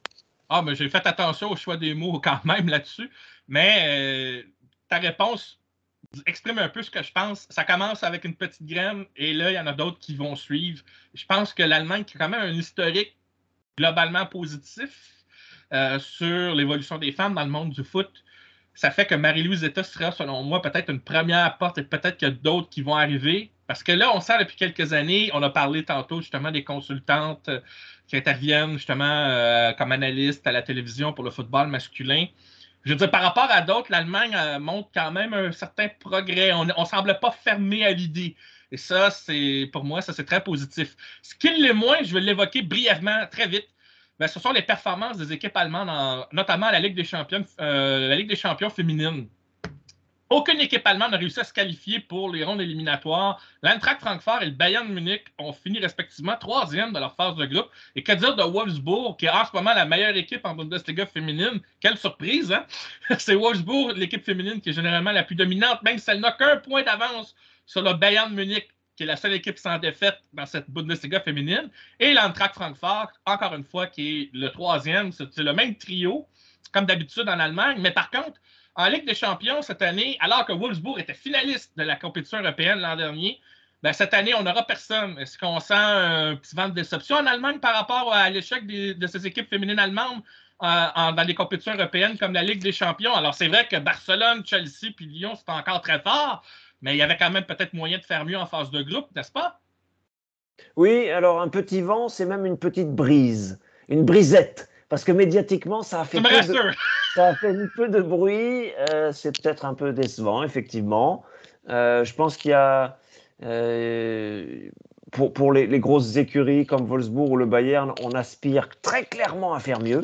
Ah, mais j'ai fait attention au choix des mots quand même là-dessus. Mais ta réponse exprime un peu ce que je pense. Ça commence avec une petite graine et là, il y en a d'autres qui vont suivre. Je pense que l'Allemagne, qui a quand même un historique globalement positif sur l'évolution des femmes dans le monde du foot, ça fait que Marie-Louise Eta sera, selon moi, peut-être une première porte et peut-être qu'il y a d'autres qui vont arriver. Parce que là, on sait depuis quelques années, on a parlé tantôt justement des consultantes qui interviennent justement comme analystes à la télévision pour le football masculin. Je veux dire, par rapport à d'autres, l'Allemagne montre quand même un certain progrès. On ne semble pas fermé à l'idée. Et ça, pour moi, ça c'est très positif. Ce qui l'est moins, je vais l'évoquer brièvement, très vite. Ben, ce sont les performances des équipes allemandes, notamment la Ligue des champions féminine. Aucune équipe allemande n'a réussi à se qualifier pour les rondes éliminatoires. L'Eintracht Francfort et le Bayern Munich ont fini respectivement 3e de leur phase de groupe. Et que dire de Wolfsburg, qui est en ce moment la meilleure équipe en Bundesliga féminine? Quelle surprise, hein? C'est Wolfsburg, l'équipe féminine, qui est généralement la plus dominante, même si elle n'a qu'un point d'avance sur le Bayern Munich, qui est la seule équipe sans défaite dans cette Bundesliga féminine. Et l'Eintracht Francfort, encore une fois, qui est le 3e. C'est le même trio, comme d'habitude en Allemagne. Mais par contre, en Ligue des champions cette année, alors que Wolfsburg était finaliste de la compétition européenne l'an dernier, ben, cette année, on n'aura personne. Est-ce qu'on sent un petit vent de déception en Allemagne par rapport à l'échec de ces équipes féminines allemandes dans les compétitions européennes comme la Ligue des champions? Alors, c'est vrai que Barcelone, Chelsea puis Lyon, c'est encore très fort, mais il y avait quand même peut-être moyen de faire mieux en phase de groupe, n'est-ce pas? Oui, alors un petit vent, c'est même une petite brise, une brisette. Parce que médiatiquement, ça a fait un peu de bruit. C'est peut-être un peu décevant, effectivement. Je pense qu'il y a, pour les grosses écuries comme Wolfsburg ou le Bayern, on aspire très clairement à faire mieux.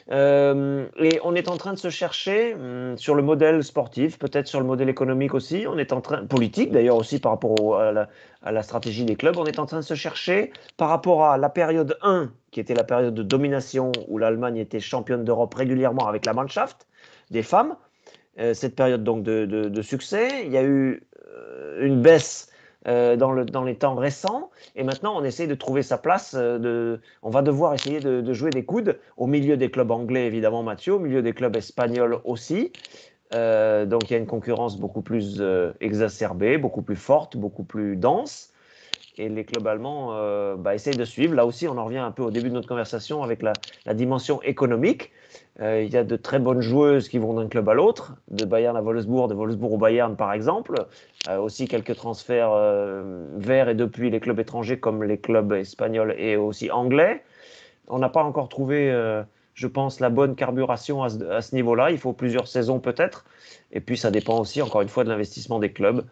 Et on est en train de se chercher sur le modèle sportif, peut-être sur le modèle économique aussi. On est en train, politique d'ailleurs aussi par rapport à la stratégie des clubs. On est en train de se chercher par rapport à la période 1, qui était la période de domination où l'Allemagne était championne d'Europe régulièrement avec la Mannschaft des femmes. Cette période donc de succès, il y a eu une baisse dans les temps récents. Et maintenant, on essaye de trouver sa place. On va devoir essayer de jouer des coudes au milieu des clubs anglais, évidemment, Mathieu, au milieu des clubs espagnols aussi. Donc, il y a une concurrence beaucoup plus exacerbée, beaucoup plus forte, beaucoup plus dense. Et les clubs allemands essayent de suivre. Là aussi, on en revient un peu au début de notre conversation avec la dimension économique. Il y a de très bonnes joueuses qui vont d'un club à l'autre, de Bayern à Wolfsburg, de Wolfsburg au Bayern par exemple. Aussi quelques transferts vers et depuis les clubs étrangers comme les clubs espagnols et aussi anglais. On n'a pas encore trouvé, je pense, la bonne carburation à ce niveau-là. Il faut plusieurs saisons peut-être. Et puis ça dépend aussi, encore une fois, de l'investissement des clubs.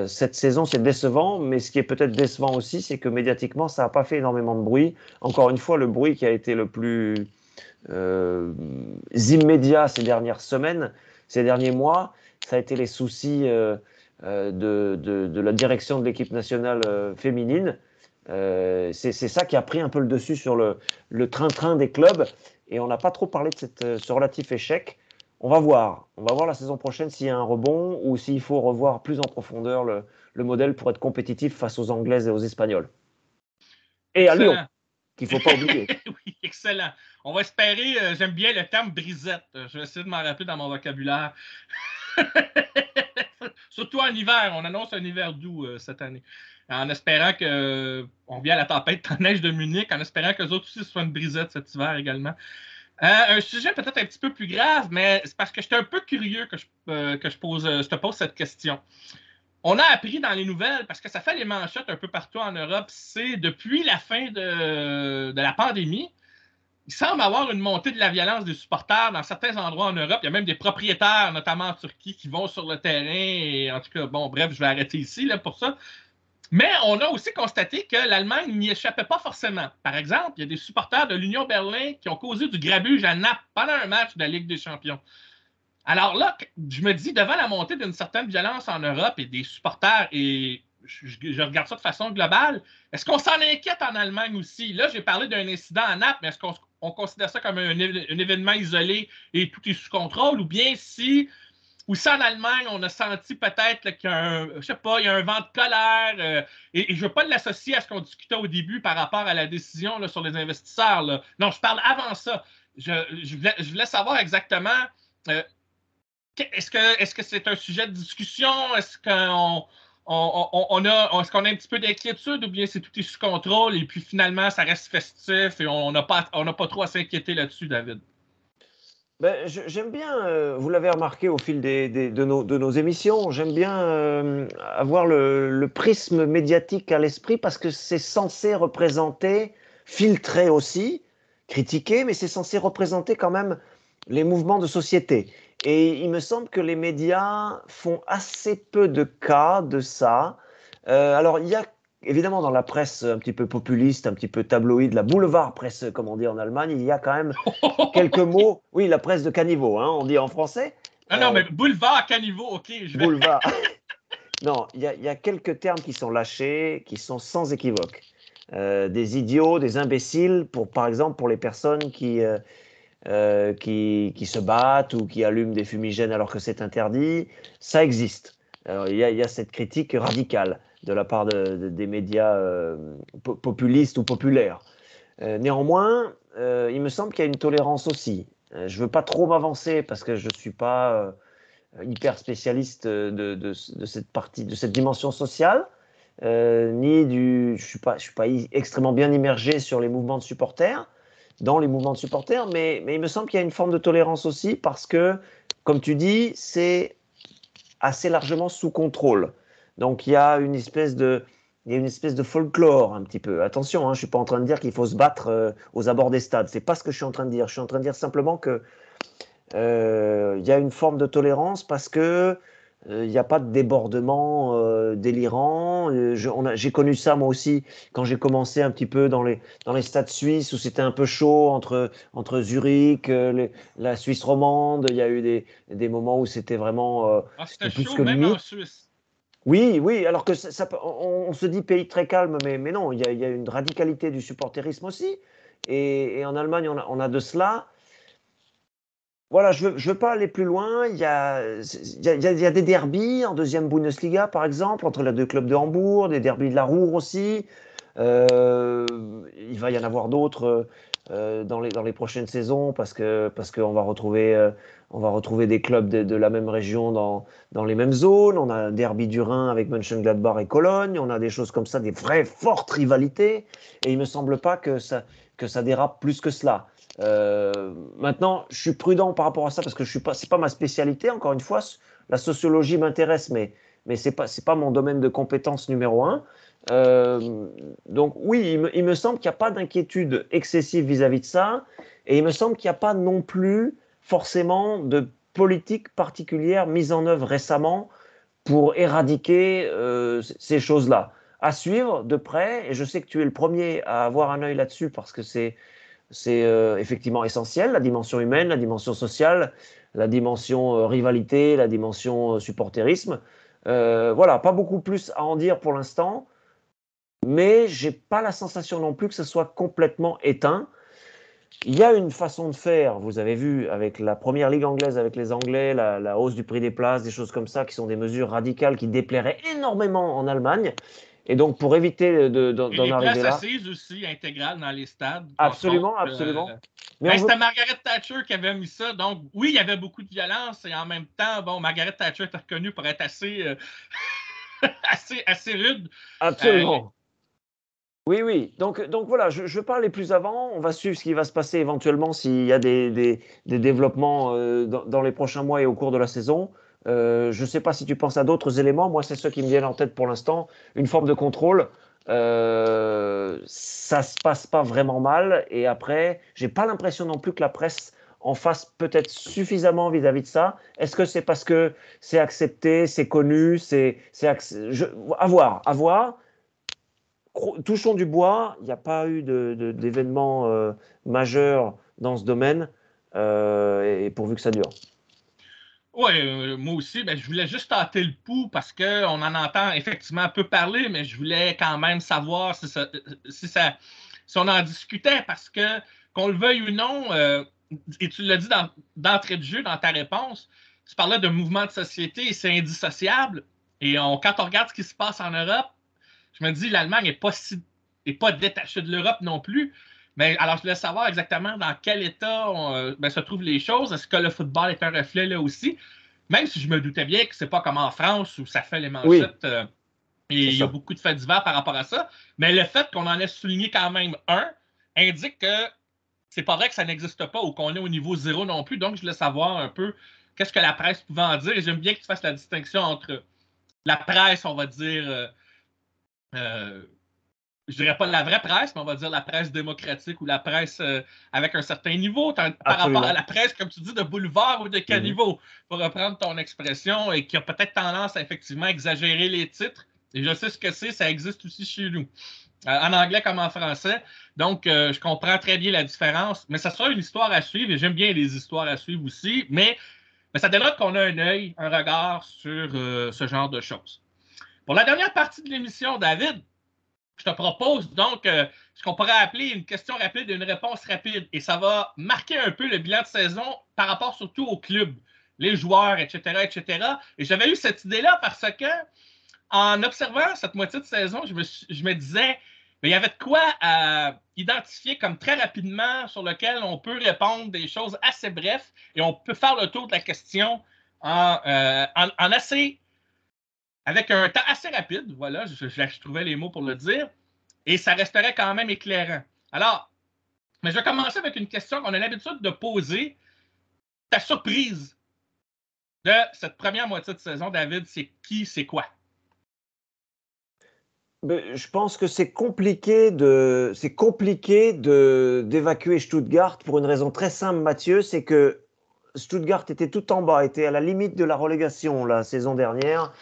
Cette saison, c'est décevant, mais ce qui est peut-être décevant aussi, c'est que médiatiquement, ça n'a pas fait énormément de bruit. Encore une fois, le bruit qui a été le plus immédiat ces dernières semaines, ces derniers mois, ça a été les soucis de la direction de l'équipe nationale féminine. C'est ça qui a pris un peu le dessus sur le train-train des clubs, et on n'a pas trop parlé de ce relatif échec. On va voir la saison prochaine s'il y a un rebond ou s'il faut revoir plus en profondeur le modèle pour être compétitif face aux Anglaises et aux Espagnols. Et à Lyon, qu'il ne faut pas oublier. Oui, excellent. On va espérer, j'aime bien le terme brisette. Je vais essayer de m'en rappeler dans mon vocabulaire. Surtout en hiver. On annonce un hiver doux cette année. En espérant qu'on vient à la tempête de neige de Munich, en espérant que les autres aussi soient une brisette cet hiver également. Un sujet peut-être un petit peu plus grave, mais c'est parce que j'étais un peu curieux que je te pose cette question. on a appris dans les nouvelles, parce que ça fait les manchettes un peu partout en Europe, c'est depuis la fin de la pandémie, il semble avoir une montée de la violence des supporters dans certains endroits en Europe. Il y a même des propriétaires, notamment en Turquie, qui vont sur le terrain. Et en tout cas, bon, bref, je vais arrêter ici là, pour ça. Mais on a aussi constaté que l'Allemagne n'y échappait pas forcément. Par exemple, il y a des supporters de l'Union Berlin qui ont causé du grabuge à Naples pendant un match de la Ligue des Champions. Alors là, je me dis, devant la montée d'une certaine violence en Europe et des supporters, et je regarde ça de façon globale, est-ce qu'on s'en inquiète en Allemagne aussi? Là, j'ai parlé d'un incident à Naples, mais est-ce qu'on considère ça comme un événement isolé et tout est sous contrôle? Ou bien si en Allemagne, on a senti peut-être qu'il y a il y a un vent de colère, et je ne veux pas l'associer à ce qu'on discutait au début par rapport à la décision là, sur les investisseurs. Là. Non, je parle avant ça. Je voulais savoir exactement est-ce que c'est un sujet de discussion? Est-ce qu'on est-ce qu'on a un petit peu d'inquiétude ou bien c'est tout est sous contrôle et puis finalement ça reste festif et on n'a pas trop à s'inquiéter là-dessus, David? Ben, j'aime bien, vous l'avez remarqué au fil de nos émissions, j'aime bien avoir le prisme médiatique à l'esprit parce que c'est censé représenter, filtrer aussi, critiquer, mais c'est censé représenter quand même les mouvements de société. Et il me semble que les médias font assez peu de cas de ça. Alors, il y a évidemment dans la presse un petit peu populiste, un petit peu tabloïde, la boulevard presse, comme on dit en Allemagne, il y a quand même quelques mots. Oui, la presse de caniveau, hein, on dit en français. Ah non, mais boulevard, caniveau, ok. Boulevard. Non, il y a quelques termes qui sont lâchés, qui sont sans équivoque. Des idiots, des imbéciles, par exemple, pour les personnes qui se battent ou qui allument des fumigènes alors que c'est interdit, ça existe. Alors, il y a cette critique radicale de la part des médias populistes ou populaires. Néanmoins, il me semble qu'il y a une tolérance aussi. Je ne veux pas trop m'avancer parce que je ne suis pas hyper spécialiste de cette partie, de cette dimension sociale, je ne suis pas extrêmement bien immergé sur les mouvements de supporters, dans les mouvements de supporters, mais il me semble qu'il y a une forme de tolérance aussi parce que, comme tu dis, c'est assez largement sous contrôle. Donc il y a une espèce de folklore un petit peu. Attention, hein, je ne suis pas en train de dire qu'il faut se battre aux abords des stades. Ce n'est pas ce que je suis en train de dire. Je suis en train de dire simplement que il y a une forme de tolérance parce que il n'y a pas de débordement délirant. J'ai connu ça moi aussi quand j'ai commencé un petit peu dans les stades suisses où c'était un peu chaud entre Zurich, la Suisse romande. Il y a eu des moments où c'était vraiment c'était plus chaud que même limite. en Suisse. Oui, oui, alors que on se dit pays très calme, mais non, il y a une radicalité du supporterisme aussi. Et en Allemagne, on a de cela. Voilà, je veux pas aller plus loin. Il y a des derbies en deuxième Bundesliga, par exemple, entre les deux clubs de Hambourg, des derbies de la Ruhr aussi. Il va y en avoir d'autres dans les prochaines saisons parce qu'on va retrouver des clubs de la même région dans les mêmes zones. On a un derby du Rhin avec Mönchengladbach et Cologne. On a des choses comme ça, des vraies fortes rivalités. Et il me semble pas que ça dérape plus que cela. Maintenant, je suis prudent par rapport à ça parce que c'est pas ma spécialité. Encore une fois, la sociologie m'intéresse, mais c'est pas mon domaine de compétence numéro un. Donc oui, il me semble qu'il n'y a pas d'inquiétude excessive vis-à-vis de ça, et il me semble qu'il n'y a pas non plus forcément de politique particulière mise en œuvre récemment pour éradiquer ces choses-là. À suivre de près, et je sais que tu es le premier à avoir un œil là-dessus parce que c'est effectivement essentiel, la dimension humaine, la dimension sociale, la dimension rivalité, la dimension supporterisme. Voilà, pas beaucoup plus à en dire pour l'instant, mais j'ai pas la sensation non plus que ce soit complètement éteint. Il y a une façon de faire, vous avez vu, avec la première ligue anglaise, avec les Anglais, la hausse du prix des places, des choses comme ça, qui sont des mesures radicales qui déplairaient énormément en Allemagne. Et donc, pour éviter d'en arriver là... Et les places assises aussi, intégrales dans les stades. Absolument, absolument. Mais c'était Margaret Thatcher qui avait mis ça. Donc, oui, il y avait beaucoup de violence. Et en même temps, bon, Margaret Thatcher était reconnue pour être assez, assez rude. Absolument. Oui, oui. Donc voilà, je ne veux pas aller plus avant. On va suivre ce qui va se passer éventuellement s'il y a des développements dans les prochains mois et au cours de la saison. Je ne sais pas si tu penses à d'autres éléments. Moi, c'est ceux qui me viennent en tête pour l'instant. Une forme de contrôle. Ça se passe pas vraiment mal. Et après, j'ai pas l'impression non plus que la presse en fasse peut-être suffisamment vis-à-vis de ça. Est-ce que c'est parce que c'est accepté, c'est connu, à voir, à voir. Touchons du bois. Il n'y a pas eu d'événement majeur dans ce domaine. Et pourvu que ça dure. Oui, moi aussi, ben, je voulais juste tâter le pouls parce qu'on en entend effectivement un peu parler, mais je voulais quand même savoir si on en discutait parce que, qu'on le veuille ou non, et tu l'as dit d'entrée de jeu dans ta réponse, tu parlais de mouvement de société et c'est indissociable. Et quand on regarde ce qui se passe en Europe, je me dis l'Allemagne n'est pas détachée de l'Europe non plus. Mais alors, je voulais savoir exactement dans quel état se trouvent les choses. Est-ce que le football est un reflet là aussi? Même si je me doutais bien que c'est pas comme en France où ça fait les Oui, manchettes et c'est il y a ça. beaucoup de faits divers par rapport à ça. Mais le fait qu'on en ait souligné quand même un indique que c'est pas vrai que ça n'existe pas ou qu'on est au niveau zéro non plus. Donc, je voulais savoir un peu qu'est-ce que la presse pouvait en dire. Et j'aime bien que tu fasses la distinction entre la presse, on va dire, euh, je dirais pas la vraie presse, mais on va dire la presse démocratique ou la presse avec un certain niveau, par rapport à la Absolument. presse, comme tu dis, de boulevard ou de Mhm. caniveau, pour reprendre ton expression, et qui a peut-être tendance à effectivement exagérer les titres. Et je sais ce que c'est, ça existe aussi chez nous, en anglais comme en français. Donc, je comprends très bien la différence, mais ça sera une histoire à suivre, et j'aime bien les histoires à suivre aussi, mais ça dénote qu'on a un œil, un regard sur ce genre de choses. Pour la dernière partie de l'émission, David, je te propose donc ce qu'on pourrait appeler une question rapide et une réponse rapide. Et ça va marquer un peu le bilan de saison par rapport surtout au club, les joueurs, etc., etc. Et j'avais eu cette idée-là parce que, en observant cette moitié de saison, je me disais, il y avait de quoi à identifier comme très rapidement sur lequel on peut répondre des choses assez brefs et on peut faire le tour de la question en assez avec un temps assez rapide, voilà, je trouvais les mots pour le dire, et ça resterait quand même éclairant. Alors, mais je vais commencer avec une question qu'on a l'habitude de poser. Ta surprise de cette première moitié de saison, David, c'est qui, c'est quoi? Mais je pense que c'est compliqué d'évacuer Stuttgart pour une raison très simple, Mathieu, c'est que Stuttgart était tout en bas, était à la limite de la relégation la saison dernière,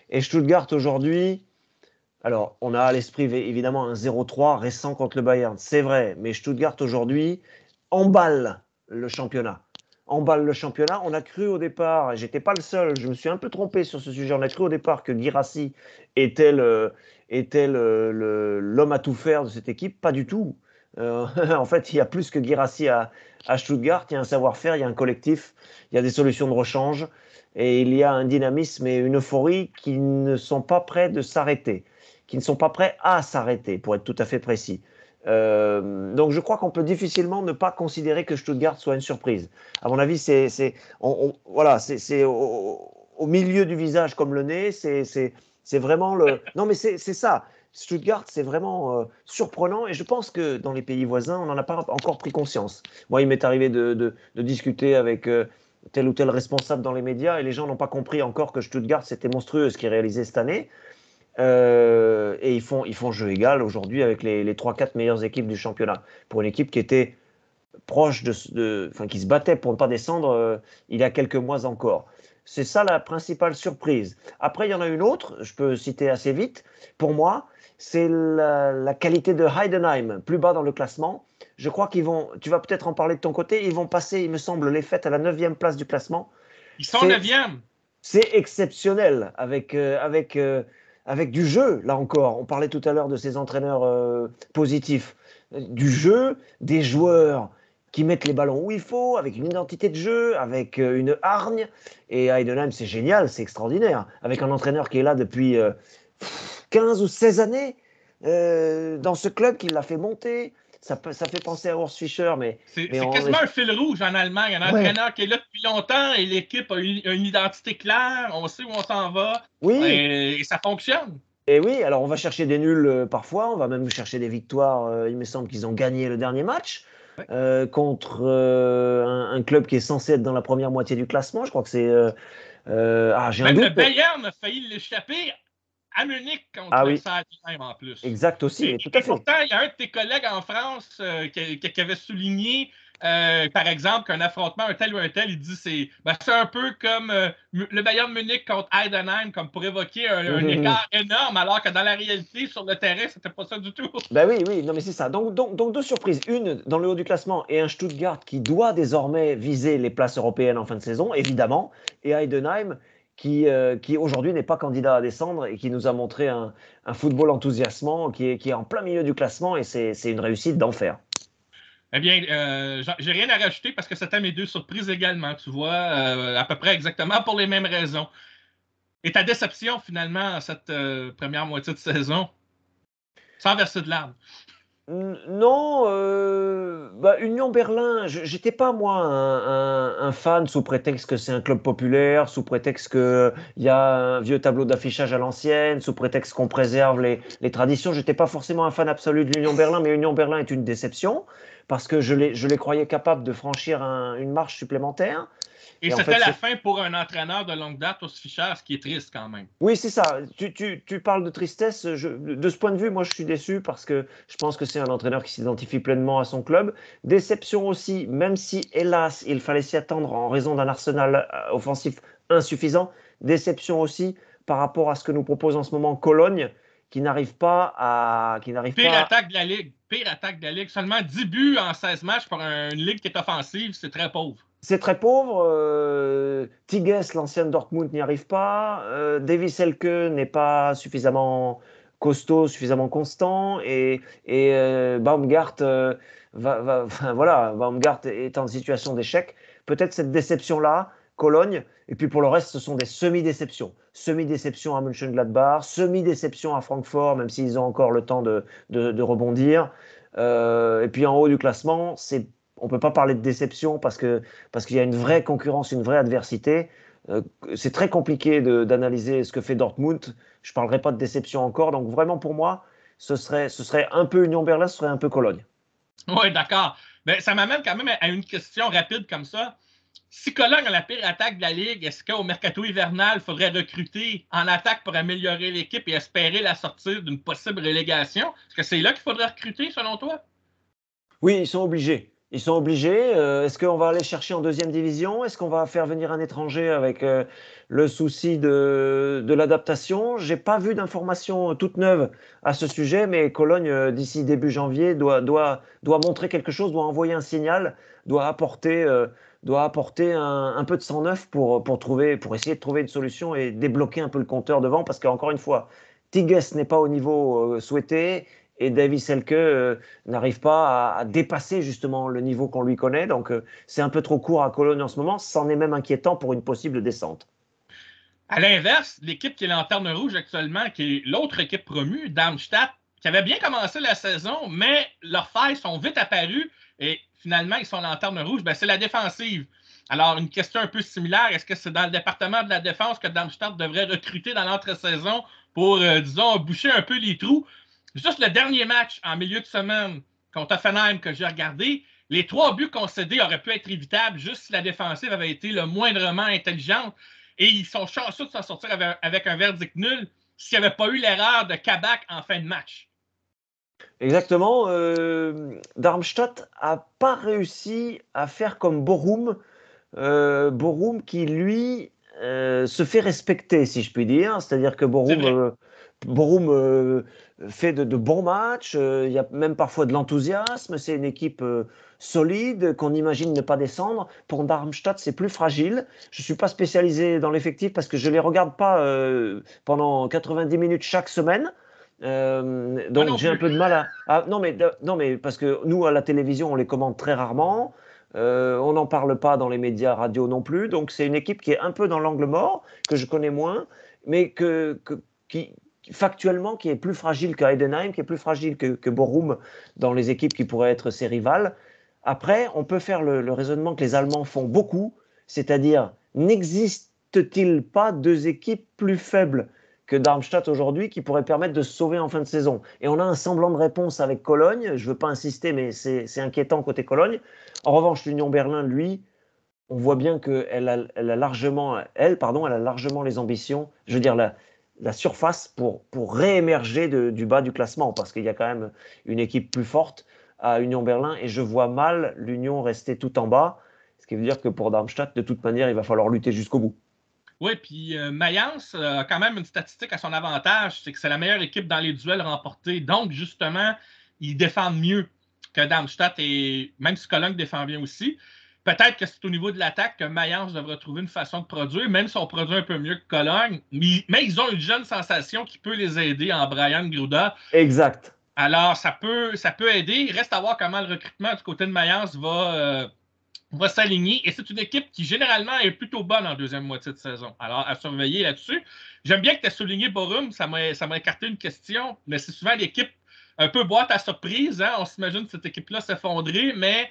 et Stuttgart aujourd'hui, alors on a à l'esprit évidemment un 0-3 récent contre le Bayern, c'est vrai, mais Stuttgart aujourd'hui emballe le championnat. Emballe le championnat. On a cru au départ, et j'étais pas le seul, je me suis un peu trompé sur ce sujet, on a cru au départ que Guirassy était l'homme à tout faire de cette équipe. Pas du tout. En fait, il y a plus que Guirassy à Stuttgart. Il y a un savoir-faire, il y a un collectif, il y a des solutions de rechange et il y a un dynamisme et une euphorie qui ne sont pas prêts de s'arrêter, qui ne sont pas prêts à s'arrêter, pour être tout à fait précis. Donc je crois qu'on peut difficilement ne pas considérer que Stuttgart soit une surprise. À mon avis, voilà, c'est au milieu du visage comme le nez, c'est vraiment le. Non, mais c'est ça. Stuttgart, c'est vraiment surprenant et je pense que dans les pays voisins, on n'en a pas encore pris conscience. Moi, il m'est arrivé de discuter avec tel ou tel responsable dans les médias et les gens n'ont pas compris encore que Stuttgart, c'était monstrueux ce qu'ils réalisaient cette année. Et ils font jeu égal aujourd'hui avec les 3-4 meilleures équipes du championnat. Pour une équipe qui était proche enfin, qui se battait pour ne pas descendre il y a quelques mois encore. C'est ça la principale surprise. Après, il y en a une autre, je peux citer assez vite. Pour moi, c'est la qualité de Heidenheim, plus bas dans le classement. Je crois qu'ils vont, tu vas peut-être en parler de ton côté, ils vont passer, il me semble, les fêtes à la 9e place du classement. Ils sont C'est neuvième. c'est exceptionnel avec du jeu, là encore. On parlait tout à l'heure de ces entraîneurs positifs. Du jeu, des joueurs qui mettent les ballons où il faut, avec une identité de jeu, avec une hargne. Et Heidenheim, c'est génial, c'est extraordinaire. Avec un entraîneur qui est là depuis 15 ou 16 années dans ce club qui l'a fait monter. Ça fait penser à Horst Fischer, mais C'est on quasiment est... un fil rouge en Allemagne. Un Ouais, entraîneur qui est là depuis longtemps et l'équipe a une identité claire. On sait où on s'en va oui, et ça fonctionne. et oui, alors on va chercher des nuls parfois, on va même chercher des victoires. Il me semble qu'ils ont gagné le dernier match. Ouais. contre un club qui est censé être dans la première moitié du classement. Je crois que c'est... j'ai un Même le doute. Bayern a failli l'échapper à Munich Ah contre oui, Saint-Étienne en plus. exact aussi, Et, mais tout à et fait. pourtant, il y a un de tes collègues en France qui avait souligné, par exemple, qu'un affrontement, un tel ou un tel, il dit c'est un peu comme le Bayern de Munich contre Heidenheim, comme pour évoquer un écart énorme, alors que dans la réalité, sur le terrain, c'était pas ça du tout. Ben oui, oui, non mais c'est ça. Donc deux surprises. Une dans le haut du classement et un Stuttgart qui doit désormais viser les places européennes en fin de saison, évidemment. Et Heidenheim qui aujourd'hui n'est pas candidat à descendre et qui nous a montré un football enthousiasmant qui est en plein milieu du classement et c'est une réussite d'enfer. Eh bien, j'ai rien à rajouter parce que c'était mes deux surprises également, tu vois, à peu près exactement pour les mêmes raisons. Et ta déception, finalement, cette première moitié de saison, sans verser de larmes. Non, Union Berlin, j'étais pas moi un fan sous prétexte que c'est un club populaire, sous prétexte qu'il y a un vieux tableau d'affichage à l'ancienne, sous prétexte qu'on préserve les traditions. J'étais pas forcément un fan absolu de l'Union Berlin, mais Union Berlin est une déception parce que je les croyais capables de franchir une marche supplémentaire. Et Et en c'était fait, la fin pour un entraîneur de longue date, Urs Fischer, ce qui est triste quand même. oui, c'est ça. Tu parles de tristesse. De ce point de vue, moi, je suis déçu parce que je pense que c'est un entraîneur qui s'identifie pleinement à son club. Déception aussi, même si, hélas, il fallait s'y attendre en raison d'un arsenal offensif insuffisant. Déception aussi par rapport à ce que nous propose en ce moment Cologne, qui n'arrive pas à, qui n'arrive Pire pas. attaque de la Ligue. Pire attaque de la Ligue. Seulement 10 buts en 16 matchs pour une Ligue qui est offensive, c'est très pauvre. C'est très pauvre. Tigges, l'ancien de Dortmund, n'y arrive pas. Davis Selke n'est pas suffisamment costaud, suffisamment constant. Et Baumgart, enfin, voilà, Baumgart est en situation d'échec. Peut-être cette déception-là, Cologne. Et puis pour le reste, ce sont des semi-déceptions. Semi-déception à Mönchengladbach, semi-déception à Francfort, même s'ils ont encore le temps de rebondir. Et puis en haut du classement, on ne peut pas parler de déception parce qu'il y a une vraie concurrence, une vraie adversité. C'est très compliqué d'analyser ce que fait Dortmund. Je ne parlerai pas de déception encore. Donc vraiment pour moi, ce serait un peu Union Berlin, ce serait un peu Cologne. Oui, d'accord. Mais ça m'amène quand même à une question rapide comme ça. Si Cologne a la pire attaque de la Ligue, est-ce qu'au mercato hivernal, il faudrait recruter en attaque pour améliorer l'équipe et espérer la sortie d'une possible relégation? Est-ce que c'est là qu'il faudrait recruter, selon toi? Oui, ils sont obligés. Ils sont obligés. Est-ce qu'on va aller chercher en deuxième division? Est-ce qu'on va faire venir un étranger avec le souci de l'adaptation? J'ai pas vu d'informations toutes neuves à ce sujet, mais Cologne, d'ici début janvier, doit montrer quelque chose, doit envoyer un signal, doit apporter un peu de sang neuf pour essayer de trouver une solution et débloquer un peu le compteur devant, parce qu'encore une fois, Tigges n'est pas au niveau souhaité et Davis Selke n'arrive pas à dépasser justement le niveau qu'on lui connaît. Donc c'est un peu trop court à Cologne en ce moment. C'en est même inquiétant pour une possible descente. À l'inverse, l'équipe qui est lanterne rouge actuellement, qui est l'autre équipe promue, Darmstadt, qui avait bien commencé la saison, mais leurs failles sont vite apparues et finalement, ils sont lanterne rouge, ben, c'est la défensive. Alors, une question un peu similaire, est-ce que c'est dans le département de la défense que Darmstadt devrait recruter dans l'entre-saison pour, disons, boucher un peu les trous? Juste le dernier match en milieu de semaine contre Offenheim que j'ai regardé, les 3 buts concédés auraient pu être évitables juste si la défensive avait été le moindrement intelligente. Et ils sont chanceux de s'en sortir avec un verdict nul s'il n'y avait pas eu l'erreur de Kabak en fin de match. Exactement. Darmstadt n'a pas réussi à faire comme Bochum. Bochum qui, lui, se fait respecter, si je puis dire. C'est-à-dire que C'est vrai. Bochum fait de bons matchs. Il y a même parfois de l'enthousiasme. C'est une équipe solide qu'on imagine ne pas descendre. Pour Darmstadt, c'est plus fragile. Je ne suis pas spécialisé dans l'effectif parce que je ne les regarde pas pendant 90 minutes chaque semaine. Moi Donc non j'ai un plus. peu de mal à... non, mais parce que nous, à la télévision, on les commente très rarement. On n'en parle pas dans les médias radio non plus. Donc c'est une équipe qui est un peu dans l'angle mort, que je connais moins, mais qui, factuellement, qui est plus fragile qu'Heidenheim, qui est plus fragile que Bochum dans les équipes qui pourraient être ses rivales. Après, on peut faire le raisonnement que les Allemands font beaucoup, c'est-à-dire, n'existe-t-il pas deux équipes plus faibles que Darmstadt aujourd'hui qui pourrait permettre de se sauver en fin de saison. Et on a un semblant de réponse avec Cologne. Je ne veux pas insister, mais c'est inquiétant côté Cologne. En revanche, l'Union Berlin, lui, on voit bien qu'elle a largement les ambitions, je veux dire la surface pour réémerger du bas du classement, parce qu'il y a quand même une équipe plus forte à Union Berlin, et je vois mal l'Union rester tout en bas, ce qui veut dire que pour Darmstadt, de toute manière, il va falloir lutter jusqu'au bout. Oui, puis Mayence a quand même une statistique à son avantage, c'est que c'est la meilleure équipe dans les duels remportés. Donc, justement, ils défendent mieux que Darmstadt, et même si Cologne défend bien aussi. Peut-être que c'est au niveau de l'attaque que Mayence devrait trouver une façon de produire, même si on produit un peu mieux que Cologne. Mais ils ont une jeune sensation qui peut les aider en Brian Gruda. Exact. Alors, ça peut aider. Il reste à voir comment le recrutement du côté de Mayence va s'aligner. Et c'est une équipe qui, généralement, est plutôt bonne en deuxième moitié de saison. Alors, à surveiller là-dessus. J'aime bien que tu aies souligné Borum. Ça m'a écarté une question, mais c'est souvent l'équipe un peu boîte à surprise. Hein? On s'imagine cette équipe-là s'effondrer, mais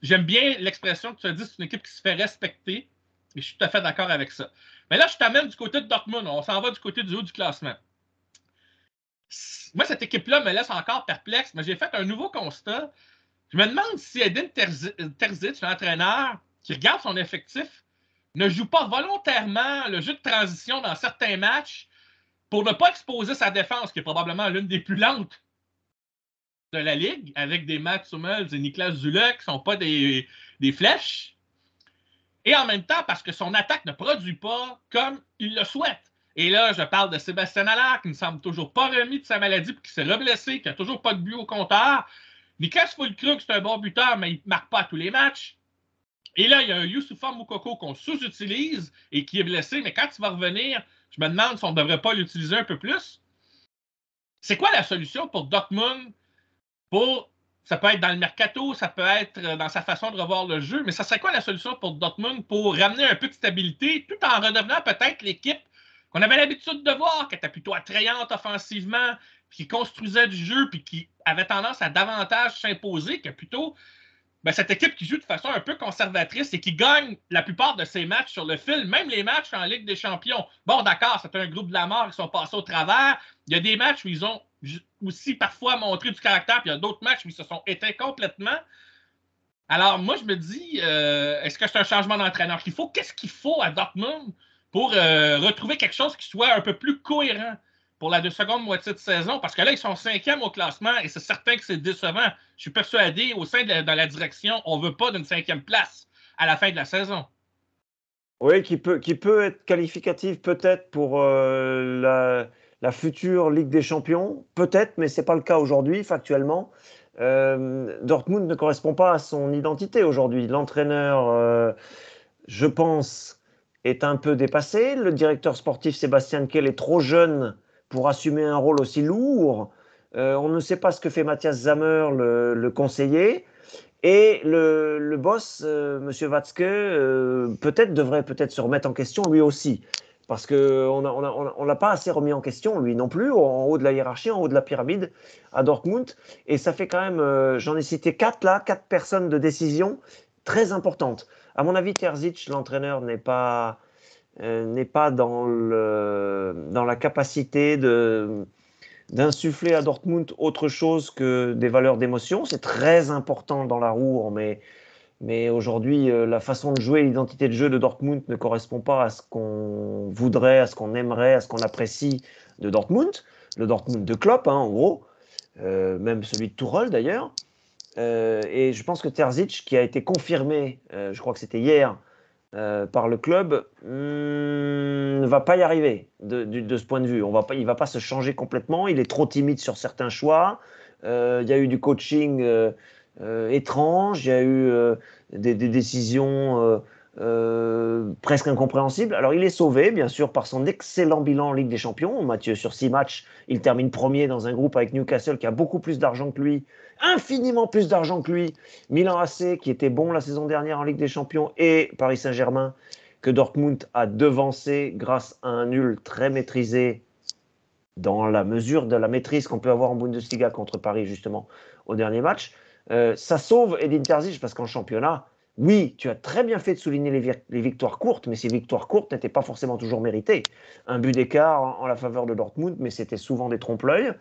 j'aime bien l'expression que tu as dit, c'est une équipe qui se fait respecter. Et je suis tout à fait d'accord avec ça. Mais là, je t'amène du côté de Dortmund. On s'en va du côté du haut du classement. Moi, cette équipe-là me laisse encore perplexe, mais j'ai fait un nouveau constat. Je me demande si Edin Terzic, l'entraîneur, qui regarde son effectif, ne joue pas volontairement le jeu de transition dans certains matchs pour ne pas exposer sa défense, qui est probablement l'une des plus lentes de la Ligue, avec des Mats Hummels et Niklas Zule qui ne sont pas des flèches. Et en même temps, parce que son attaque ne produit pas comme il le souhaite. Et là, je parle de Sébastien Haller, qui ne semble toujours pas remis de sa maladie, puis qui s'est reblessé, qui n'a toujours pas de but au compteur. Niklas Füllkrug, c'est un bon buteur, mais il ne marque pas à tous les matchs. Et là, il y a un Youssoufa Moukoko qu'on sous-utilise et qui est blessé, mais quand il va revenir, je me demande si on ne devrait pas l'utiliser un peu plus. C'est quoi la solution pour Dortmund? Ça peut être dans le mercato, ça peut être dans sa façon de revoir le jeu, mais ça serait quoi la solution pour Dortmund pour ramener un peu de stabilité tout en redevenant peut-être l'équipe qu'on avait l'habitude de voir, qui était plutôt attrayante offensivement, qui construisait du jeu, puis qui avait tendance à davantage s'imposer que plutôt cette équipe qui joue de façon un peu conservatrice et qui gagne la plupart de ses matchs sur le fil, même les matchs en Ligue des Champions. Bon, d'accord, c'est un groupe de la mort qui sont passés au travers. Il y a des matchs où ils ont aussi parfois montré du caractère, puis il y a d'autres matchs où ils se sont éteints complètement. Alors, moi, je me dis, est-ce que c'est un changement d'entraîneur qu'il faut? Qu'est-ce qu'il faut à Dortmund pour retrouver quelque chose qui soit un peu plus cohérent pour la seconde moitié de saison? Parce que là, ils sont 5e au classement et c'est certain que c'est décevant. Je suis persuadé, au sein de la direction, on ne veut pas d'une 5e place à la fin de la saison. Oui, qui peut être qualificative peut-être pour la future Ligue des Champions, peut-être, mais ce n'est pas le cas aujourd'hui, factuellement. Dortmund ne correspond pas à son identité aujourd'hui. L'entraîneur, je pense, est un peu dépassé. Le directeur sportif Sébastien Kehl est trop jeune pour assumer un rôle aussi lourd. On ne sait pas ce que fait Matthias Sammer, le conseiller. Et le boss, M. Watzke, devrait peut-être se remettre en question lui aussi. Parce qu'on ne l'a pas assez remis en question, lui non plus, en haut de la hiérarchie, en haut de la pyramide, à Dortmund. Et ça fait quand même, j'en ai cité 4 personnes de décision très importantes. À mon avis, Terzic, l'entraîneur, n'est pas dans la capacité d'insuffler à Dortmund autre chose que des valeurs d'émotion. C'est très important dans la roue, mais aujourd'hui, la façon de jouer, l'identité de jeu de Dortmund ne correspond pas à ce qu'on voudrait, à ce qu'on aimerait, à ce qu'on apprécie de Dortmund. Le Dortmund de Klopp, en gros, même celui de Tuchel d'ailleurs. Et je pense que Terzic, qui a été confirmé, je crois que c'était hier, par le club, ne va pas y arriver de ce point de vue. Il ne va pas se changer complètement. Il est trop timide sur certains choix. Il y a eu du coaching étrange. Il y a eu des décisions presque incompréhensibles. Alors, il est sauvé, bien sûr, par son excellent bilan en Ligue des Champions. Mathieu, sur 6 matchs, il termine premier dans un groupe avec Newcastle qui a beaucoup plus d'argent que lui, infiniment plus d'argent que lui. Milan AC, qui était bon la saison dernière en Ligue des Champions, et Paris Saint-Germain, que Dortmund a devancé grâce à un nul très maîtrisé dans la mesure de la maîtrise qu'on peut avoir en Bundesliga contre Paris, justement, au dernier match. Ça sauve Edin Terzic parce qu'en championnat, Oui, tu as très bien fait de souligner les victoires courtes, mais ces victoires courtes n'étaient pas forcément toujours méritées. Un but d'écart en la faveur de Dortmund, mais c'était souvent des trompe-l'œil.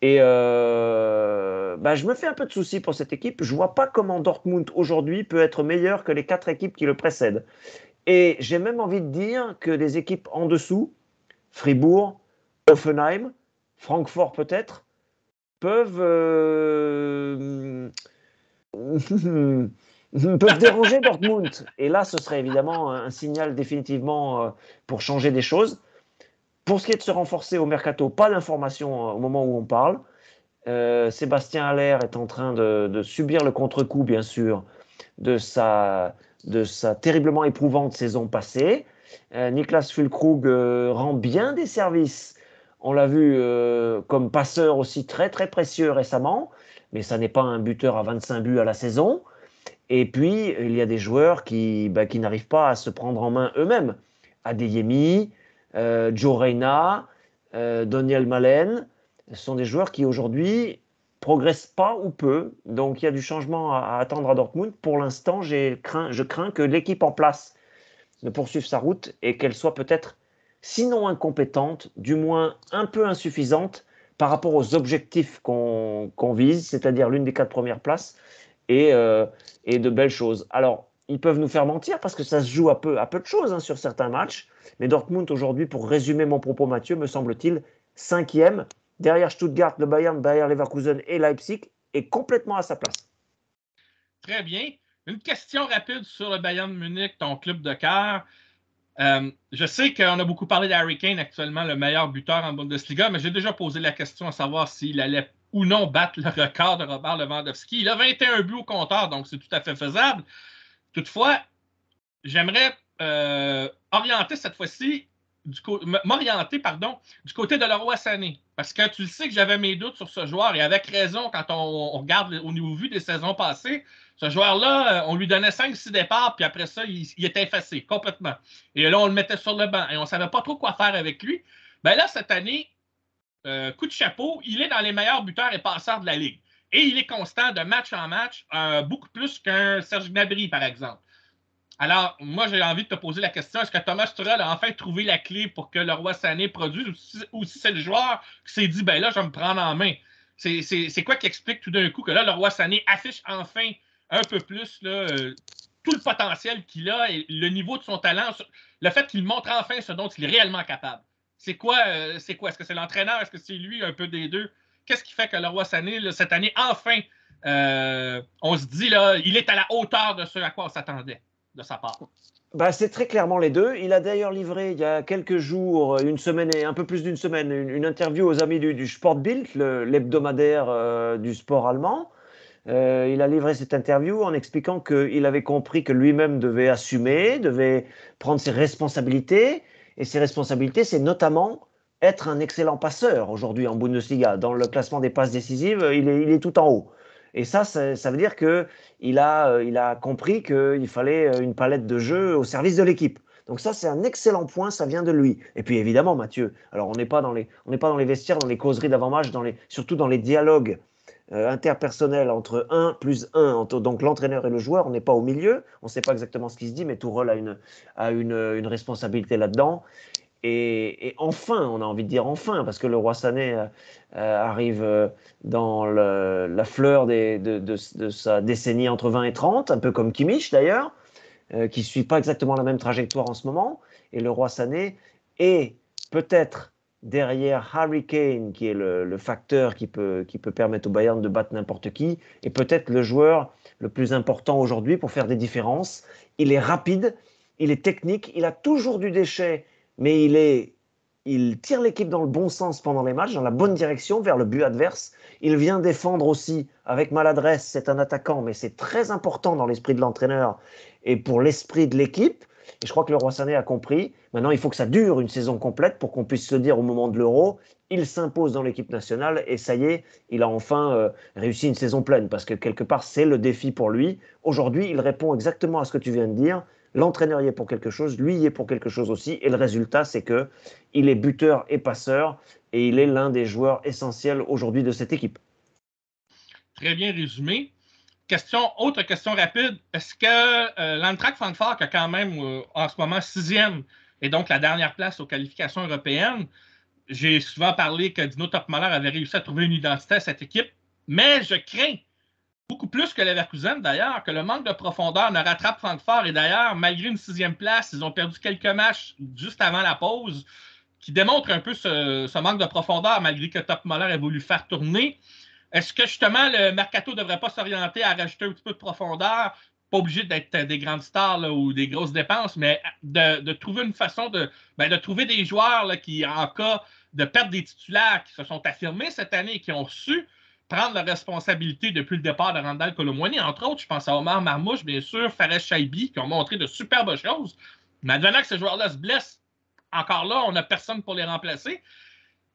Et je me fais un peu de soucis pour cette équipe. Je ne vois pas comment Dortmund aujourd'hui peut être meilleur que les 4 équipes qui le précèdent. Et j'ai même envie de dire que des équipes en dessous, Fribourg, Hoffenheim, Francfort peut-être, peuvent, peuvent déranger Dortmund. Et là, ce serait évidemment un signal définitivement pour changer des choses. Pour ce qui est de se renforcer au mercato, pas d'informations au moment où on parle. Sébastien Haller est en train de subir le contre-coup, bien sûr, de sa, de sa terriblement éprouvante saison passée. Niklas Füllkrug rend bien des services. On l'a vu comme passeur aussi très très précieux récemment, mais ça n'est pas un buteur à 25 buts à la saison. Et puis, il y a des joueurs qui n'arrivent pas à se prendre en main eux-mêmes. Adeyemi, Joe Reyna, Daniel Malen, ce sont des joueurs qui aujourd'hui progressent pas ou peu. Donc, il y a du changement à attendre à Dortmund. Pour l'instant, je crains que l'équipe en place ne poursuive sa route et qu'elle soit peut-être, sinon incompétente, du moins un peu insuffisante par rapport aux objectifs qu'on vise, c'est-à-dire l'une des 4 premières places et, euh, et de belles choses. Alors, ils peuvent nous faire mentir parce que ça se joue à peu de choses sur certains matchs. Mais Dortmund, aujourd'hui, pour résumer mon propos, Mathieu, me semble-t-il, 5e, derrière Stuttgart, le Bayern, Bayer Leverkusen et Leipzig, est complètement à sa place. Très bien. Une question rapide sur le Bayern Munich, ton club de cœur. Je sais qu'on a beaucoup parlé d'Harry Kane, actuellement le meilleur buteur en Bundesliga, mais j'ai déjà posé la question à savoir s'il allait ou non battre le record de Robert Lewandowski. Il a 21 buts au compteur, donc c'est tout à fait faisable. Toutefois, j'aimerais orienter cette fois-ci, m'orienter, pardon, du côté de Leroy Sané. Parce que tu le sais que j'avais mes doutes sur ce joueur, et avec raison, quand on regarde au niveau vu des saisons passées, ce joueur-là, on lui donnait 5-6 départs, puis après ça, il était effacé complètement. Et là, on le mettait sur le banc, et on ne savait pas trop quoi faire avec lui. Ben là, cette année, coup de chapeau, il est dans les meilleurs buteurs et passeurs de la Ligue. Et il est constant de match en match, beaucoup plus qu'un Serge Gnabry, par exemple. Alors, moi, j'ai envie de te poser la question, est-ce que Thomas Tuchel a enfin trouvé la clé pour que Leroy Sané produise, ou si c'est le joueur qui s'est dit, ben là, je vais me prendre en main? C'est quoi qui explique tout d'un coup que là, Leroy Sané affiche enfin un peu plus là, tout le potentiel qu'il a et le niveau de son talent, le fait qu'il montre enfin ce dont il est réellement capable? C'est quoi? Est-ce que c'est l'entraîneur? Est-ce que c'est lui, un peu des deux? Qu'est-ce qui fait que Leroy Sané, là, cette année, enfin, on se dit, là, il est à la hauteur de ce à quoi on s'attendait de sa part? C'est très clairement les deux. Il a d'ailleurs livré il y a quelques jours, une semaine et un peu plus d'une semaine, une interview aux amis du Sportbild, l'hebdomadaire du sport allemand. Il a livré cette interview en expliquant qu'il avait compris que lui-même devait assumer, devait prendre ses responsabilités. Et ses responsabilités, c'est notamment être un excellent passeur aujourd'hui en Bundesliga. Dans le classement des passes décisives, il est tout en haut. Et ça veut dire qu'il a compris qu'il fallait une palette de jeu au service de l'équipe. Donc ça, c'est un excellent point, ça vient de lui. Et puis évidemment, Mathieu, alors on n'est pas dans les vestiaires, dans les causeries d'avant-match, surtout dans les dialogues interpersonnel entre 1 plus 1, entre donc l'entraîneur et le joueur, on n'est pas au milieu, on ne sait pas exactement ce qui se dit, mais Tourelle a une responsabilité là-dedans. Et enfin, on a envie de dire enfin, parce que le Roi Sané arrive dans la fleur de sa décennie entre 20 et 30, un peu comme Kimmich d'ailleurs, qui ne suit pas exactement la même trajectoire en ce moment. Et le Roi Sané est peut-être derrière Harry Kane, qui est le facteur qui peut permettre au Bayern de battre n'importe qui, et peut-être le joueur le plus important aujourd'hui pour faire des différences. Il est rapide, il est technique, il a toujours du déchet, mais il tire l'équipe dans le bon sens pendant les matchs, dans la bonne direction, vers le but adverse. Il vient défendre aussi avec maladresse, c'est un attaquant, mais c'est très important dans l'esprit de l'entraîneur et pour l'esprit de l'équipe. Et je crois que le Roi Sané a compris. Maintenant, il faut que ça dure une saison complète pour qu'on puisse se dire au moment de l'Euro, il s'impose dans l'équipe nationale et ça y est, il a enfin réussi une saison pleine parce que quelque part, c'est le défi pour lui. Aujourd'hui, il répond exactement à ce que tu viens de dire. L'entraîneur y est pour quelque chose, lui y est pour quelque chose aussi. Et le résultat, c'est qu'il est buteur et passeur et il est l'un des joueurs essentiels aujourd'hui de cette équipe. Très bien résumé. autre question rapide. Est-ce que l'Eintracht Francfort, qui a quand même en ce moment 6e, et donc la dernière place aux qualifications européennes, j'ai souvent parlé que Dino Topmöller avait réussi à trouver une identité à cette équipe, mais je crains, beaucoup plus que Leverkusen d'ailleurs, que le manque de profondeur ne rattrape Francfort. Et d'ailleurs, malgré une 6e place, ils ont perdu quelques matchs juste avant la pause, qui démontrent un peu ce manque de profondeur, malgré que Topmöller ait voulu faire tourner. Est-ce que justement le mercato ne devrait pas s'orienter à rajouter un petit peu de profondeur? Pas obligé d'être des grandes stars là, ou des grosses dépenses, mais de trouver une façon de trouver des joueurs là, qui, en cas de perdre des titulaires qui se sont affirmés cette année et qui ont su prendre la responsabilité depuis le départ de Randal Kolo Muani. Entre autres, je pense à Omar Marmouche, bien sûr, Fares Chaibi, qui ont montré de superbes choses. Mais advenant que ces joueurs-là se blessent, encore là, on n'a personne pour les remplacer.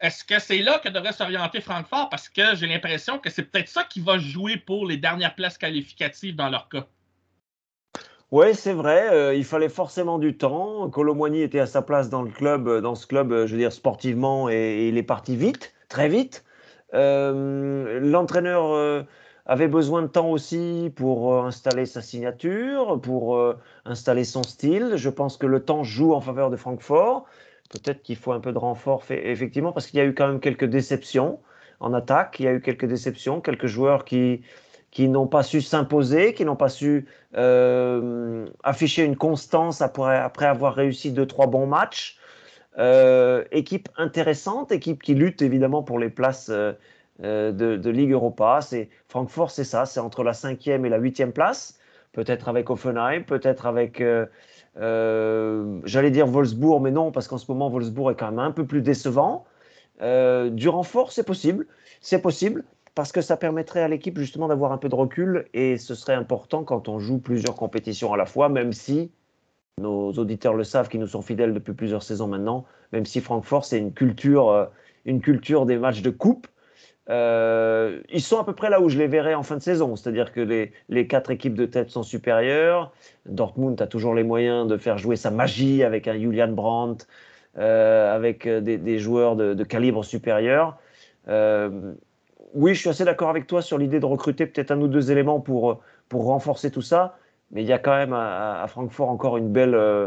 Est-ce que c'est là que devrait s'orienter Francfort? Parce que j'ai l'impression que c'est peut-être ça qui va jouer pour les dernières places qualificatives dans leur cas. Oui, c'est vrai. Il fallait forcément du temps. Kolo Muani était à sa place dans ce club, je veux dire sportivement, et il est parti vite, très vite. L'entraîneur avait besoin de temps aussi pour installer sa signature, pour installer son style. Je pense que le temps joue en faveur de Francfort. Peut-être qu'il faut un peu de renfort, effectivement, parce qu'il y a eu quand même quelques déceptions en attaque. Il y a eu quelques déceptions, quelques joueurs qui n'ont pas su s'imposer, qui n'ont pas su afficher une constance après avoir réussi 2-3 bons matchs. Équipe intéressante, équipe qui lutte évidemment pour les places de Ligue Europa. Francfort, c'est ça, c'est entre la 5e et la 8e place, peut-être avec Offenheim, peut-être avec, j'allais dire Wolfsburg, mais non, parce qu'en ce moment, Wolfsburg est quand même un peu plus décevant. Du renfort, c'est possible, parce que ça permettrait à l'équipe justement d'avoir un peu de recul, et ce serait important quand on joue plusieurs compétitions à la fois, même si nos auditeurs le savent, qui nous sont fidèles depuis plusieurs saisons maintenant, même si Francfort, c'est une culture des matchs de coupe. Ils sont à peu près là où je les verrais en fin de saison, c'est-à-dire que les 4 équipes de tête sont supérieures. Dortmund a toujours les moyens de faire jouer sa magie avec un Julian Brandt, avec des joueurs de calibre supérieur. Oui, je suis assez d'accord avec toi sur l'idée de recruter peut-être 1 ou 2 éléments pour renforcer tout ça. Mais il y a quand même à Francfort encore une belle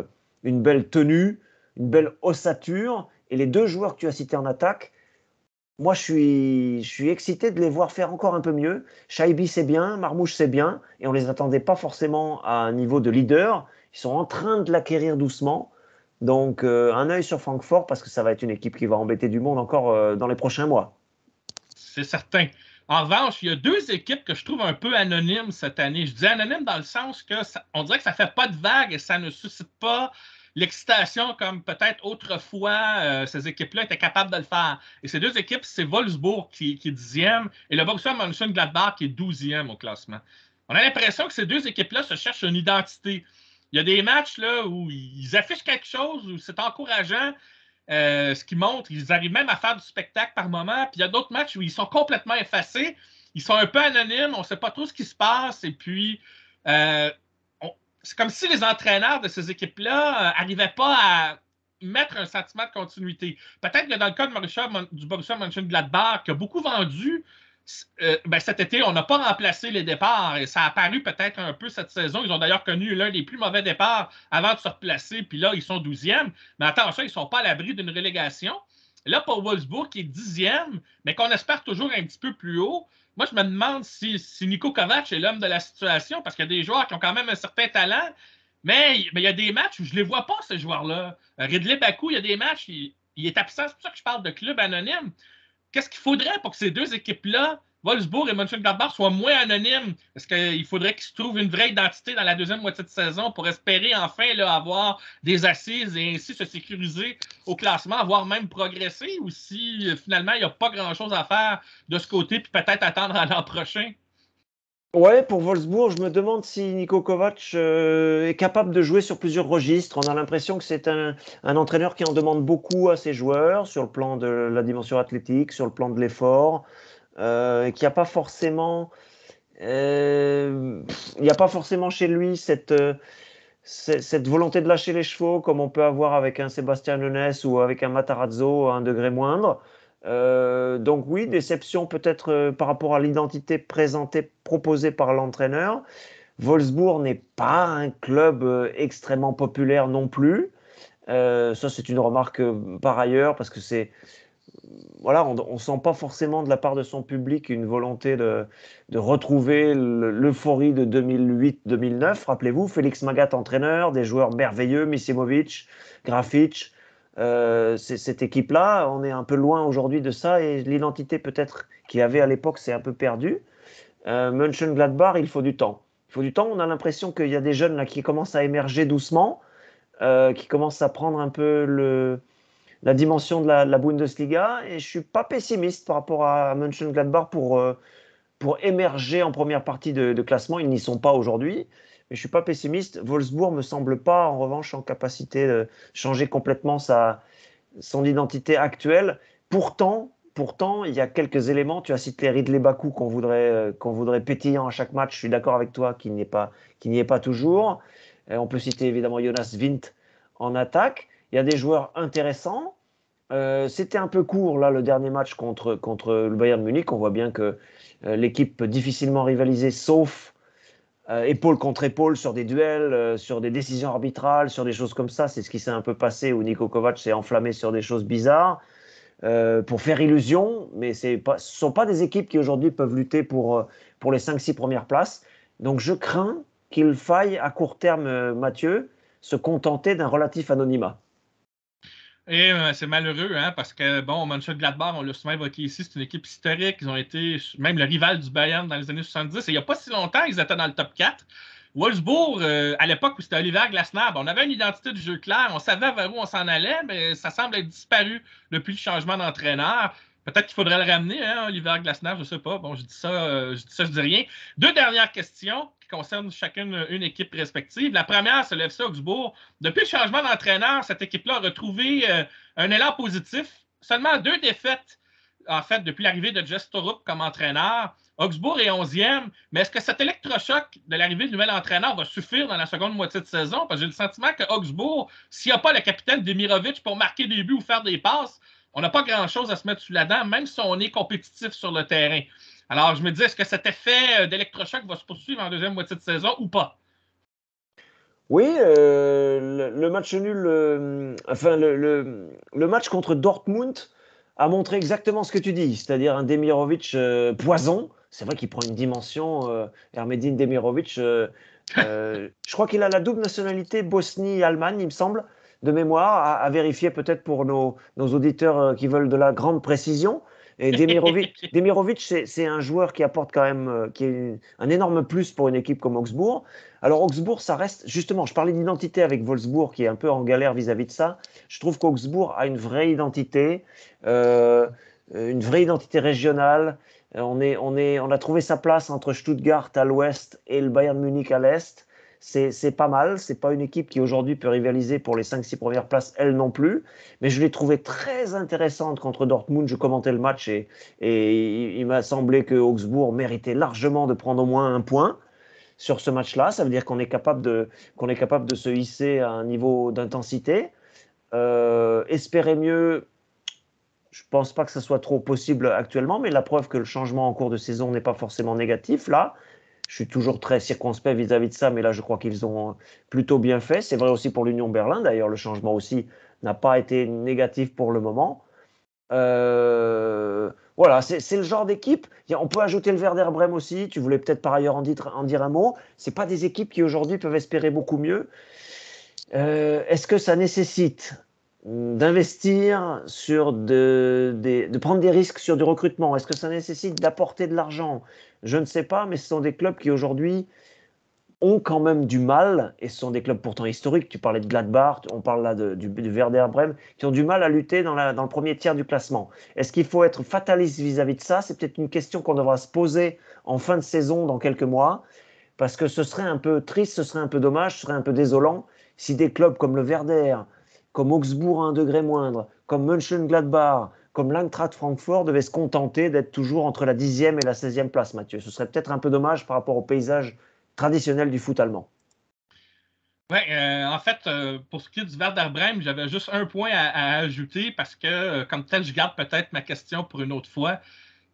tenue, une belle ossature. Et les 2 joueurs que tu as cités en attaque, moi je suis excité de les voir faire encore un peu mieux. Chaibi c'est bien, Marmouche c'est bien, et on ne les attendait pas forcément à un niveau de leader. Ils sont en train de l'acquérir doucement. Donc un œil sur Francfort, parce que ça va être une équipe qui va embêter du monde encore dans les prochains mois. C'est certain. En revanche, il y a 2 équipes que je trouve un peu anonymes cette année. Je dis anonymes dans le sens que on dirait que ça ne fait pas de vague et ça ne suscite pas l'excitation comme peut-être autrefois ces équipes-là étaient capables de le faire. Et ces 2 équipes, c'est Wolfsburg qui est 10e et le Borussia Mönchengladbach qui est 12e au classement. On a l'impression que ces 2 équipes-là se cherchent une identité. Il y a des matchs là, où ils affichent quelque chose, où c'est encourageant, ce qui montre, ils arrivent même à faire du spectacle par moment. Puis il y a d'autres matchs où ils sont complètement effacés. Ils sont un peu anonymes, on ne sait pas trop ce qui se passe. Et puis, c'est comme si les entraîneurs de ces équipes-là n'arrivaient pas à mettre un sentiment de continuité. Peut-être que dans le cas du Borussia Mönchengladbach, qui a beaucoup vendu, cet été, on n'a pas remplacé les départs et ça a apparu peut-être un peu cette saison. Ils ont d'ailleurs connu l'un des plus mauvais départs avant de se replacer, puis là, ils sont 12e. Mais attention, ils ne sont pas à l'abri d'une relégation. Là, pour Wolfsburg, qui est 10e, mais qu'on espère toujours un petit peu plus haut, moi, je me demande si Niko Kovac est l'homme de la situation, parce qu'il y a des joueurs qui ont quand même un certain talent, mais il y a des matchs où je ne les vois pas, ces joueurs-là. Ridley Bakou, il y a des matchs, il est absent. C'est pour ça que je parle de club anonyme. Qu'est-ce qu'il faudrait pour que ces 2 équipes-là, Wolfsburg et Mönchengladbach, soient moins anonymes? Est-ce qu'il faudrait qu'ils se trouvent une vraie identité dans la deuxième moitié de saison pour espérer enfin là, avoir des assises et ainsi se sécuriser au classement, voire même progresser? Ou si finalement il n'y a pas grand-chose à faire de ce côté, puis peut-être attendre à l'an prochain? Ouais, pour Wolfsburg, je me demande si Niko Kovac est capable de jouer sur plusieurs registres. On a l'impression que c'est un entraîneur qui en demande beaucoup à ses joueurs sur le plan de la dimension athlétique, sur le plan de l'effort, et qu'il n'y a pas forcément, chez lui cette volonté de lâcher les chevaux comme on peut avoir avec un Sébastien Hoeneß ou avec un Matarazzo à un degré moindre. Donc oui, déception peut-être par rapport à l'identité proposée par l'entraîneur. Wolfsburg n'est pas un club extrêmement populaire non plus. Ça, c'est une remarque par ailleurs, parce que voilà, on ne sent pas forcément de la part de son public une volonté de retrouver l'euphorie de 2008-2009. Rappelez-vous, Félix Magath entraîneur, des joueurs merveilleux, Misimovic, Grafic. Cette équipe-là, on est un peu loin aujourd'hui de ça, et l'identité peut-être qu'il y avait à l'époque s'est un peu perdue. Mönchengladbach, il faut du temps. Il faut du temps. On a l'impression qu'il y a des jeunes là qui commencent à émerger doucement, qui commencent à prendre un peu la dimension de la Bundesliga, et je ne suis pas pessimiste par rapport à Mönchengladbach pour émerger en première partie de classement. Ils n'y sont pas aujourd'hui, mais je ne suis pas pessimiste. Wolfsburg ne me semble pas, en revanche, en capacité de changer complètement son identité actuelle. Pourtant, il y a quelques éléments. Tu as cité Ridley Bakou qu'on voudrait pétillant à chaque match. Je suis d'accord avec toi qu'il n'y est pas toujours. On peut citer évidemment Jonas Wind en attaque. Il y a des joueurs intéressants. C'était un peu court là le dernier match contre le Bayern Munich. On voit bien que l'équipe peut difficilement rivaliser, sauf épaule contre épaule sur des duels, sur des décisions arbitrales, sur des choses comme ça. C'est ce qui s'est un peu passé où Niko Kovac s'est enflammé sur des choses bizarres pour faire illusion. Mais ce ne sont pas des équipes qui aujourd'hui peuvent lutter pour les 5-6 premières places. Donc je crains qu'il faille à court terme, Mathieu, se contenter d'un relatif anonymat. Et c'est malheureux, hein, parce que, bon, Mönchengladbach, on l'a souvent évoqué ici, c'est une équipe historique. Ils ont été même le rival du Bayern dans les années 70. Et il n'y a pas si longtemps, ils étaient dans le top 4. Wolfsburg, à l'époque où c'était Oliver Glasner, on avait une identité de jeu claire, on savait vers où on s'en allait, mais ça semble être disparu depuis le changement d'entraîneur. Peut-être qu'il faudrait le ramener, hein, Oliver Glasner, je ne sais pas. Bon, je dis ça, je dis rien. Deux dernières questions qui concernent chacune une équipe respective. La première, c'est le FC Augsbourg. Depuis le changement d'entraîneur, cette équipe-là a retrouvé un élan positif. Seulement 2 défaites, en fait, depuis l'arrivée de Jess Torup comme entraîneur. Augsbourg est 11e, mais est-ce que cet électrochoc de l'arrivée du nouvel entraîneur va suffire dans la seconde moitié de saison? Parce que j'ai le sentiment que Augsbourg, s'il n'y a pas le capitaine Demirovic pour marquer des buts ou faire des passes, on n'a pas grand-chose à se mettre sous la dent, même si on est compétitif sur le terrain. Alors, je me dis, est-ce que cet effet d'électrochoc va se poursuivre en deuxième moitié de saison ou pas? Oui, le match nul, le match contre Dortmund a montré exactement ce que tu dis, c'est-à-dire un Demirovic poison. C'est vrai qu'il prend une dimension, Ermedin Demirovic. Je crois qu'il a la double nationalité Bosnie-Allemagne, il me semble, de mémoire, à vérifier peut-être pour nos auditeurs qui veulent de la grande précision. Et Demirovic, c'est un joueur qui apporte quand même qui est un énorme plus pour une équipe comme Augsbourg. Alors Augsbourg, ça reste, justement, je parlais d'identité avec Wolfsburg qui est un peu en galère vis-à-vis de ça. Je trouve qu'Augsbourg a une vraie identité régionale. On a trouvé sa place entre Stuttgart à l'ouest et le Bayern Munich à l'est. C'est pas mal. C'est pas une équipe qui aujourd'hui peut rivaliser pour les 5-6 premières places, elle non plus. Mais je l'ai trouvée très intéressante contre Dortmund. Je commentais le match et il m'a semblé que Augsbourg méritait largement de prendre au moins un point sur ce match-là. Ça veut dire qu'on est capable de se hisser à un niveau d'intensité. Espérer mieux, je ne pense pas que ce soit trop possible actuellement, mais la preuve que le changement en cours de saison n'est pas forcément négatif, là, je suis toujours très circonspect vis-à-vis de ça, mais là, je crois qu'ils ont plutôt bien fait. C'est vrai aussi pour l'Union Berlin, d'ailleurs, le changement aussi n'a pas été négatif pour le moment. Voilà, c'est le genre d'équipe. On peut ajouter le Werder Bremen aussi. Tu voulais peut-être par ailleurs en dire un mot. C'est pas des équipes qui aujourd'hui peuvent espérer beaucoup mieux. Est-ce que ça nécessite d'investir de prendre des risques sur du recrutement? Est-ce que ça nécessite d'apporter de l'argent? Je ne sais pas, mais ce sont des clubs qui aujourd'hui ont quand même du mal, et ce sont des clubs pourtant historiques. Tu parlais de Gladbach, on parle là du Werder Bremen, qui ont du mal à lutter dans le premier tiers du classement. Est-ce qu'il faut être fataliste vis-à-vis de ça? C'est peut-être une question qu'on devra se poser en fin de saison dans quelques mois, parce que ce serait un peu triste, ce serait un peu dommage, ce serait un peu désolant si des clubs comme le Werder, comme Augsbourg à un degré moindre, comme Mönchengladbach, comme l'Eintracht Francfort devaient se contenter d'être toujours entre la 10e et la 16e place, Mathieu. Ce serait peut-être un peu dommage par rapport au paysage traditionnel du foot allemand. Ouais, en fait, pour ce qui est du Werder Bremen, j'avais juste un point à ajouter parce que, comme tel, je garde peut-être ma question pour une autre fois.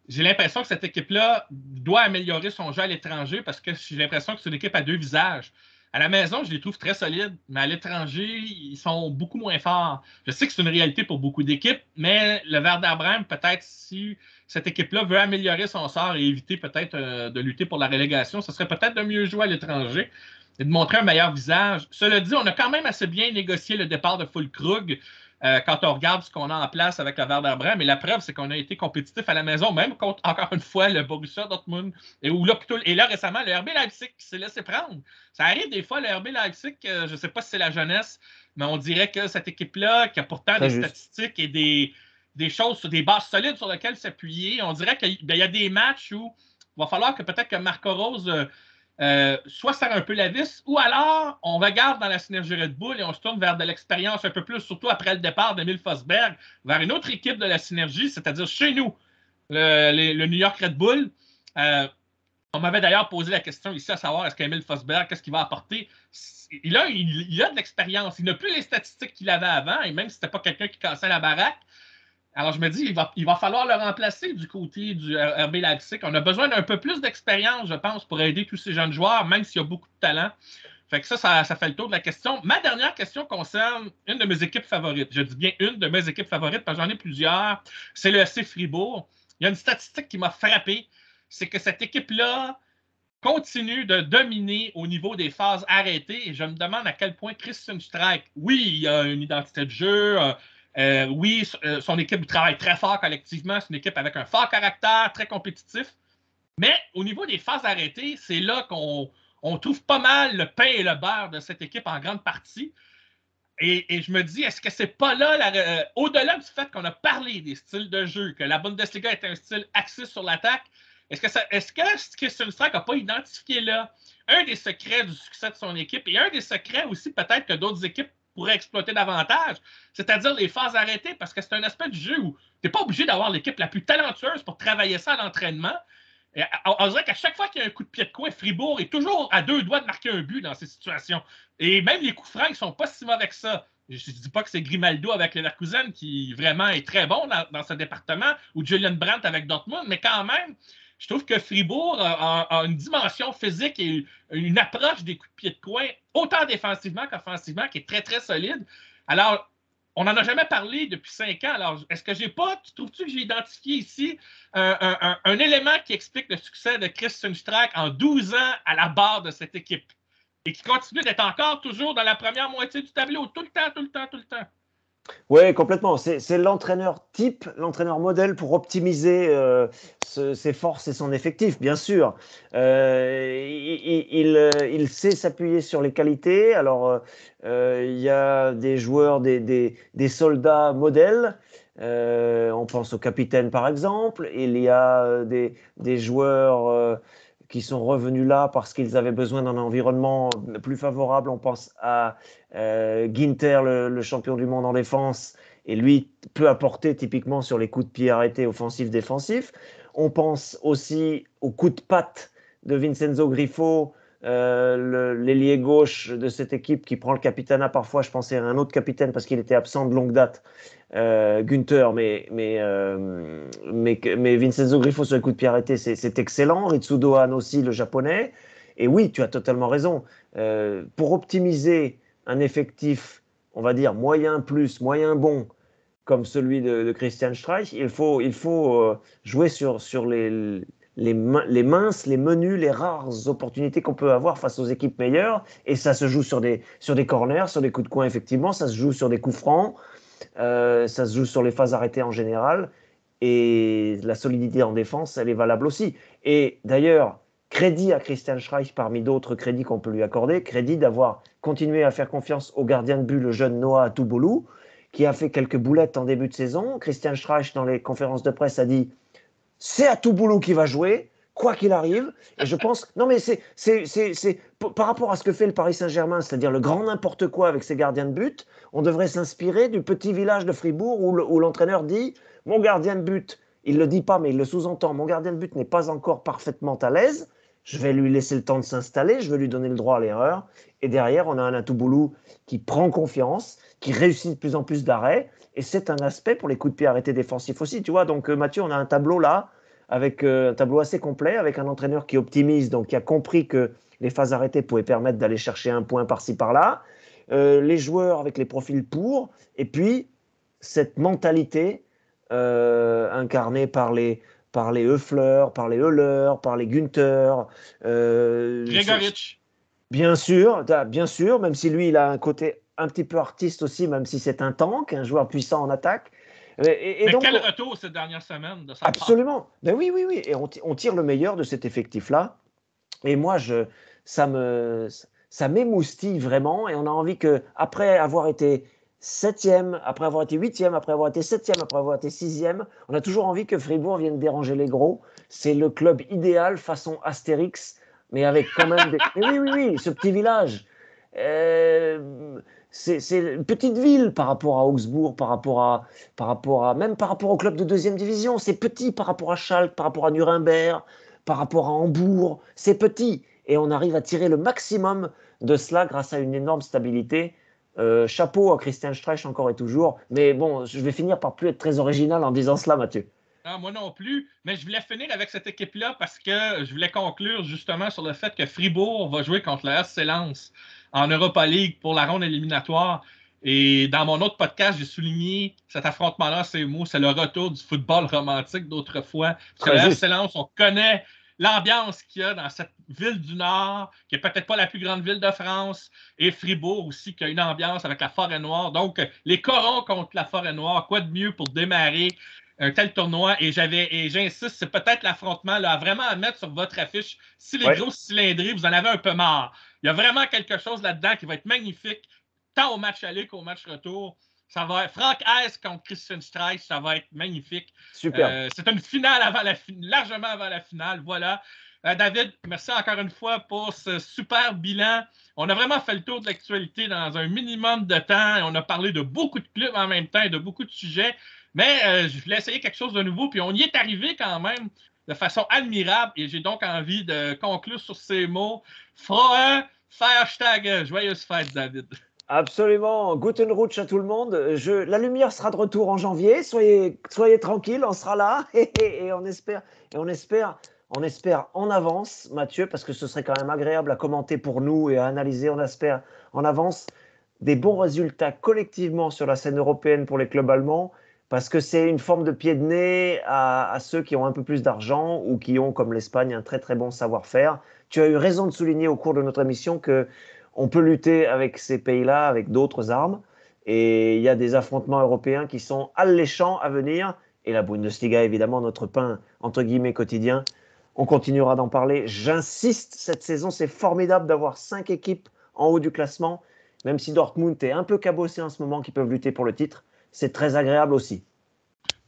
J'ai l'impression que cette équipe-là doit améliorer son jeu à l'étranger parce que j'ai l'impression que c'est une équipe à deux visages. À la maison, je les trouve très solides, mais à l'étranger, ils sont beaucoup moins forts. Je sais que c'est une réalité pour beaucoup d'équipes, mais le Werder Bremen, peut-être si cette équipe-là veut améliorer son sort et éviter peut-être de lutter pour la relégation, ce serait peut-être de mieux jouer à l'étranger et de montrer un meilleur visage. Cela dit, on a quand même assez bien négocié le départ de Füllkrug quand on regarde ce qu'on a en place avec le Werder Bremen. Et la preuve, c'est qu'on a été compétitif à la maison, même contre, encore une fois, le Borussia Dortmund. Et là, récemment, le RB Leipzig qui s'est laissé prendre. Ça arrive des fois, le RB Leipzig, je ne sais pas si c'est la jeunesse, mais on dirait que cette équipe-là, qui a pourtant Très des juste. statistiques et des choses, des bases solides sur lesquelles s'appuyer, on dirait qu'il y a des matchs où il va falloir que peut-être que Marco Rose soit serre un peu la vis, ou alors on regarde dans la synergie Red Bull et on se tourne vers de l'expérience un peu plus, surtout après le départ d'Emile Forsberg, vers une autre équipe de la synergie, c'est-à-dire chez nous, le New York Red Bull. On m'avait d'ailleurs posé la question ici à savoir est-ce qu'Emile Forsberg, qu'est-ce qu'il va apporter? Il a de l'expérience. Il n'a plus les statistiques qu'il avait avant, et même si ce n'était pas quelqu'un qui cassait la baraque. Alors, je me dis, il va falloir le remplacer du côté du RB Leipzig. On a besoin d'un peu plus d'expérience, je pense, pour aider tous ces jeunes joueurs, même s'il y a beaucoup de talent. Fait que ça fait le tour de la question. Ma dernière question concerne une de mes équipes favorites. Je dis bien une de mes équipes favorites, parce que j'en ai plusieurs. C'est le FC Fribourg. Il y a une statistique qui m'a frappé. C'est que cette équipe-là continue de dominer au niveau des phases arrêtées. Et je me demande à quel point Christian Streich, oui, il a une identité de jeu. Oui, son équipe travaille très fort collectivement. C'est une équipe avec un fort caractère, très compétitif. Mais au niveau des phases arrêtées, c'est là qu'on trouve pas mal le pain et le beurre de cette équipe en grande partie. Et je me dis, est-ce que c'est pas là, au-delà du fait qu'on a parlé des styles de jeu, que la Bundesliga est un style axé sur l'attaque, est-ce que Christian Streich n'a pas identifié là un des secrets du succès de son équipe et un des secrets aussi peut-être que d'autres équipes pourraient exploiter davantage, c'est-à-dire les phases arrêtées, parce que c'est un aspect du jeu où tu n'es pas obligé d'avoir l'équipe la plus talentueuse pour travailler ça à l'entraînement. On dirait qu'à chaque fois qu'il y a un coup de pied de coin, Fribourg est toujours à deux doigts de marquer un but dans ces situations. Et même les coups francs, ils sont pas si mauvais que ça. Je ne dis pas que c'est Grimaldo avec Leverkusen qui vraiment est très bon dans ce département, ou Julian Brandt avec Dortmund, mais quand même, je trouve que Fribourg a une dimension physique et une approche des coups de pied de coin, autant défensivement qu'offensivement, qui est très, très solide. Alors, on n'en a jamais parlé depuis 5 ans. Alors, est-ce que j'ai pas, trouves-tu que j'ai identifié ici un élément qui explique le succès de Christian Streich en 12 ans à la barre de cette équipe et qui continue d'être encore toujours dans la première moitié du tableau, tout le temps, tout le temps, tout le temps? Oui, complètement. C'est l'entraîneur type, l'entraîneur modèle pour optimiser ses forces et son effectif, bien sûr. Il sait s'appuyer sur les qualités. Alors, il y a des joueurs, des soldats modèles. On pense au capitaine, par exemple. Il y a des joueurs qui sont revenus là parce qu'ils avaient besoin d'un environnement plus favorable. On pense à Ginter, le champion du monde en défense, et lui peut apporter typiquement sur les coups de pied arrêtés offensifs-défensifs. On pense aussi aux coups de patte de Vincenzo Grifo, l'ailier gauche de cette équipe qui prend le capitanat parfois. Je pensais à un autre capitaine parce qu'il était absent de longue date, Günther, mais Vincenzo Grifo sur les coups de pied arrêtés, c'est excellent. Ritsu Dohan aussi, le japonais. Et oui, tu as totalement raison. Pour optimiser un effectif, on va dire moyen plus, moyen bon, comme celui de Christian Streich, il faut jouer sur les minces, les menus, les rares opportunités qu'on peut avoir face aux équipes meilleures. Et ça se joue sur des corners, sur des coups de coin, effectivement. Ça se joue sur des coups francs. Ça se joue sur les phases arrêtées en général. Et la solidité en défense, elle est valable aussi. Et d'ailleurs, crédit à Christian Streich parmi d'autres crédits qu'on peut lui accorder, crédit d'avoir continué à faire confiance au gardien de but, le jeune Noah Atuboulou, qui a fait quelques boulettes en début de saison. Christian Streich, dans les conférences de presse, a dit « c'est Atuboulou qui va jouer ». Quoi qu'il arrive, et je pense, non mais c'est par rapport à ce que fait le Paris Saint-Germain, c'est-à-dire le grand n'importe quoi avec ses gardiens de but, on devrait s'inspirer du petit village de Fribourg où l'entraîneur dit mon gardien de but, il le dit pas mais il le sous-entend, mon gardien de but n'est pas encore parfaitement à l'aise, Je vais lui laisser le temps de s'installer, je vais lui donner le droit à l'erreur. Et derrière, on a un Atoubolu qui prend confiance, qui réussit de plus en plus d'arrêts. Et c'est un aspect pour les coups de pied arrêtés défensifs aussi. Tu vois, donc Mathieu, on a un tableau là, avec un tableau assez complet, avec un entraîneur qui optimise, donc qui a compris que les phases arrêtées pouvaient permettre d'aller chercher un point par-ci par-là. Les joueurs avec les profils pour. Et puis, cette mentalité incarnée par les Höfler, par les Höller, par les Günther. Gregoritsch. Bien sûr, même si lui, il a un côté un petit peu artiste aussi, même si c'est un tank, un joueur puissant en attaque. Mais donc, quel retour cette dernière semaine de sa absolument. Part. Ben oui. Et on tire le meilleur de cet effectif-là. Et moi, ça m'émoustille vraiment. Et on a envie que, après avoir été 7e, après avoir été 8e, après avoir été 7e, après avoir été 6e, on a toujours envie que Fribourg vienne déranger les gros. C'est le club idéal façon Astérix, mais avec quand même des... Mais oui, ce petit village. C'est une petite ville par rapport à Augsbourg, même par rapport au club de deuxième division. C'est petit par rapport à Schalke, par rapport à Nuremberg, par rapport à Hambourg. C'est petit. Et on arrive à tirer le maximum de cela grâce à une énorme stabilité. Chapeau à Christian Streich encore et toujours. Mais bon, je vais finir par plus être très original en disant cela, Mathieu. Non, moi non plus, mais je voulais finir avec cette équipe-là parce que je voulais conclure justement sur le fait que Fribourg va jouer contre la RC Lens en Europa League pour la ronde éliminatoire. Et dans mon autre podcast, j'ai souligné cet affrontement-là, c'est le retour du football romantique d'autrefois. Parce que la RC Lens, on connaît l'ambiance qu'il y a dans cette ville du Nord, qui n'est peut-être pas la plus grande ville de France, et Fribourg aussi, qui a une ambiance avec la Forêt-Noire. Donc, les Corons contre la Forêt-Noire, quoi de mieux pour démarrer un tel tournoi? Et j'insiste, c'est peut-être l'affrontement là, vraiment à mettre sur votre affiche. Si les grosses cylindrées, vous en avez un peu marre. Il y a vraiment quelque chose là-dedans qui va être magnifique, tant au match aller qu'au match retour. Ça va être Frank Hesse contre Christian Streich, ça va être magnifique. Super. C'est une finale largement avant la finale. Voilà. David, merci encore une fois pour ce super bilan. On a vraiment fait le tour de l'actualité dans un minimum de temps. On a parlé de beaucoup de clubs en même temps et de beaucoup de sujets. Mais je voulais essayer quelque chose de nouveau. Puis on y est arrivé quand même de façon admirable. Et j'ai donc envie de conclure sur ces mots. Frohe Feiertage. Joyeuse fête, David. Absolument. Guten Rutsch à tout le monde. La lumière sera de retour en janvier. Soyez tranquilles, on sera là. Et on espère en avance, Mathieu, parce que ce serait quand même agréable à commenter pour nous et à analyser. On espère en avance des bons résultats collectivement sur la scène européenne pour les clubs allemands, parce que c'est une forme de pied de nez à ceux qui ont un peu plus d'argent ou qui ont, comme l'Espagne, un très très bon savoir-faire. Tu as eu raison de souligner au cours de notre émission que on peut lutter avec ces pays-là, avec d'autres armes. Et il y a des affrontements européens qui sont alléchants à venir. Et la Bundesliga, évidemment, notre pain, entre guillemets, quotidien. On continuera d'en parler. J'insiste, cette saison, c'est formidable d'avoir 5 équipes en haut du classement. Même si Dortmund est un peu cabossé en ce moment, qui peuvent lutter pour le titre, c'est très agréable aussi.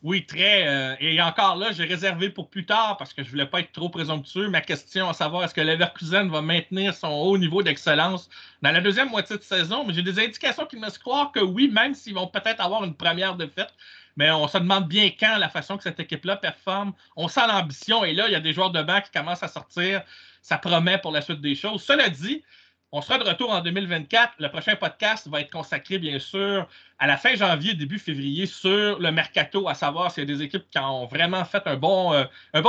Oui, très. Et encore là, j'ai réservé pour plus tard parce que je ne voulais pas être trop présomptueux. Ma question à savoir, est-ce que Leverkusen va maintenir son haut niveau d'excellence dans la deuxième moitié de saison? Mais j'ai des indications qui me laissent croire que oui, même s'ils vont peut-être avoir une première défaite. Mais on se demande bien quand, la façon que cette équipe-là performe. On sent l'ambition et là, il y a des joueurs de banc qui commencent à sortir. Ça promet pour la suite des choses. Cela dit, on sera de retour en 2024. Le prochain podcast va être consacré, bien sûr, à la fin janvier, début février, sur le mercato, à savoir s'il y a des équipes qui ont vraiment fait un bon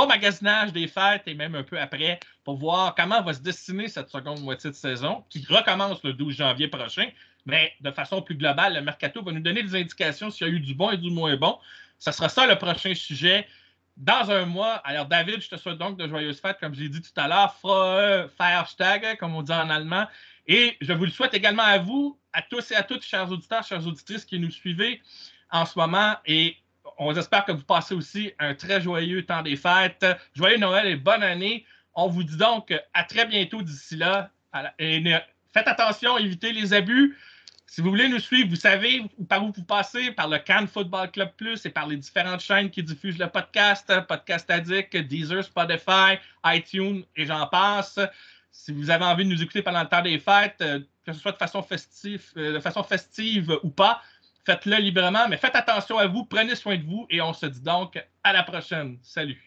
magasinage des fêtes et même un peu après pour voir comment va se dessiner cette seconde moitié de saison qui recommence le 12 janvier prochain. Mais de façon plus globale, le mercato va nous donner des indications s'il y a eu du bon et du moins bon. Ce sera ça le prochain sujet. Dans un mois, alors David, je te souhaite donc de joyeuses fêtes, comme je l'ai dit tout à l'heure, Frohe Feiertage, comme on dit en allemand. Et je vous le souhaite également à vous, à tous et à toutes, chers auditeurs, chères auditrices qui nous suivez en ce moment. Et on espère que vous passez aussi un très joyeux temps des fêtes. Joyeux Noël et bonne année. On vous dit donc à très bientôt d'ici là. Et faites attention, évitez les abus. Si vous voulez nous suivre, vous savez par où vous passez, par le Cannes Football Club Plus et par les différentes chaînes qui diffusent le podcast, Podcast Addict, Deezer, Spotify, iTunes et j'en passe. Si vous avez envie de nous écouter pendant le temps des fêtes, que ce soit de façon festive ou pas, faites-le librement, mais faites attention à vous, prenez soin de vous et on se dit donc à la prochaine. Salut!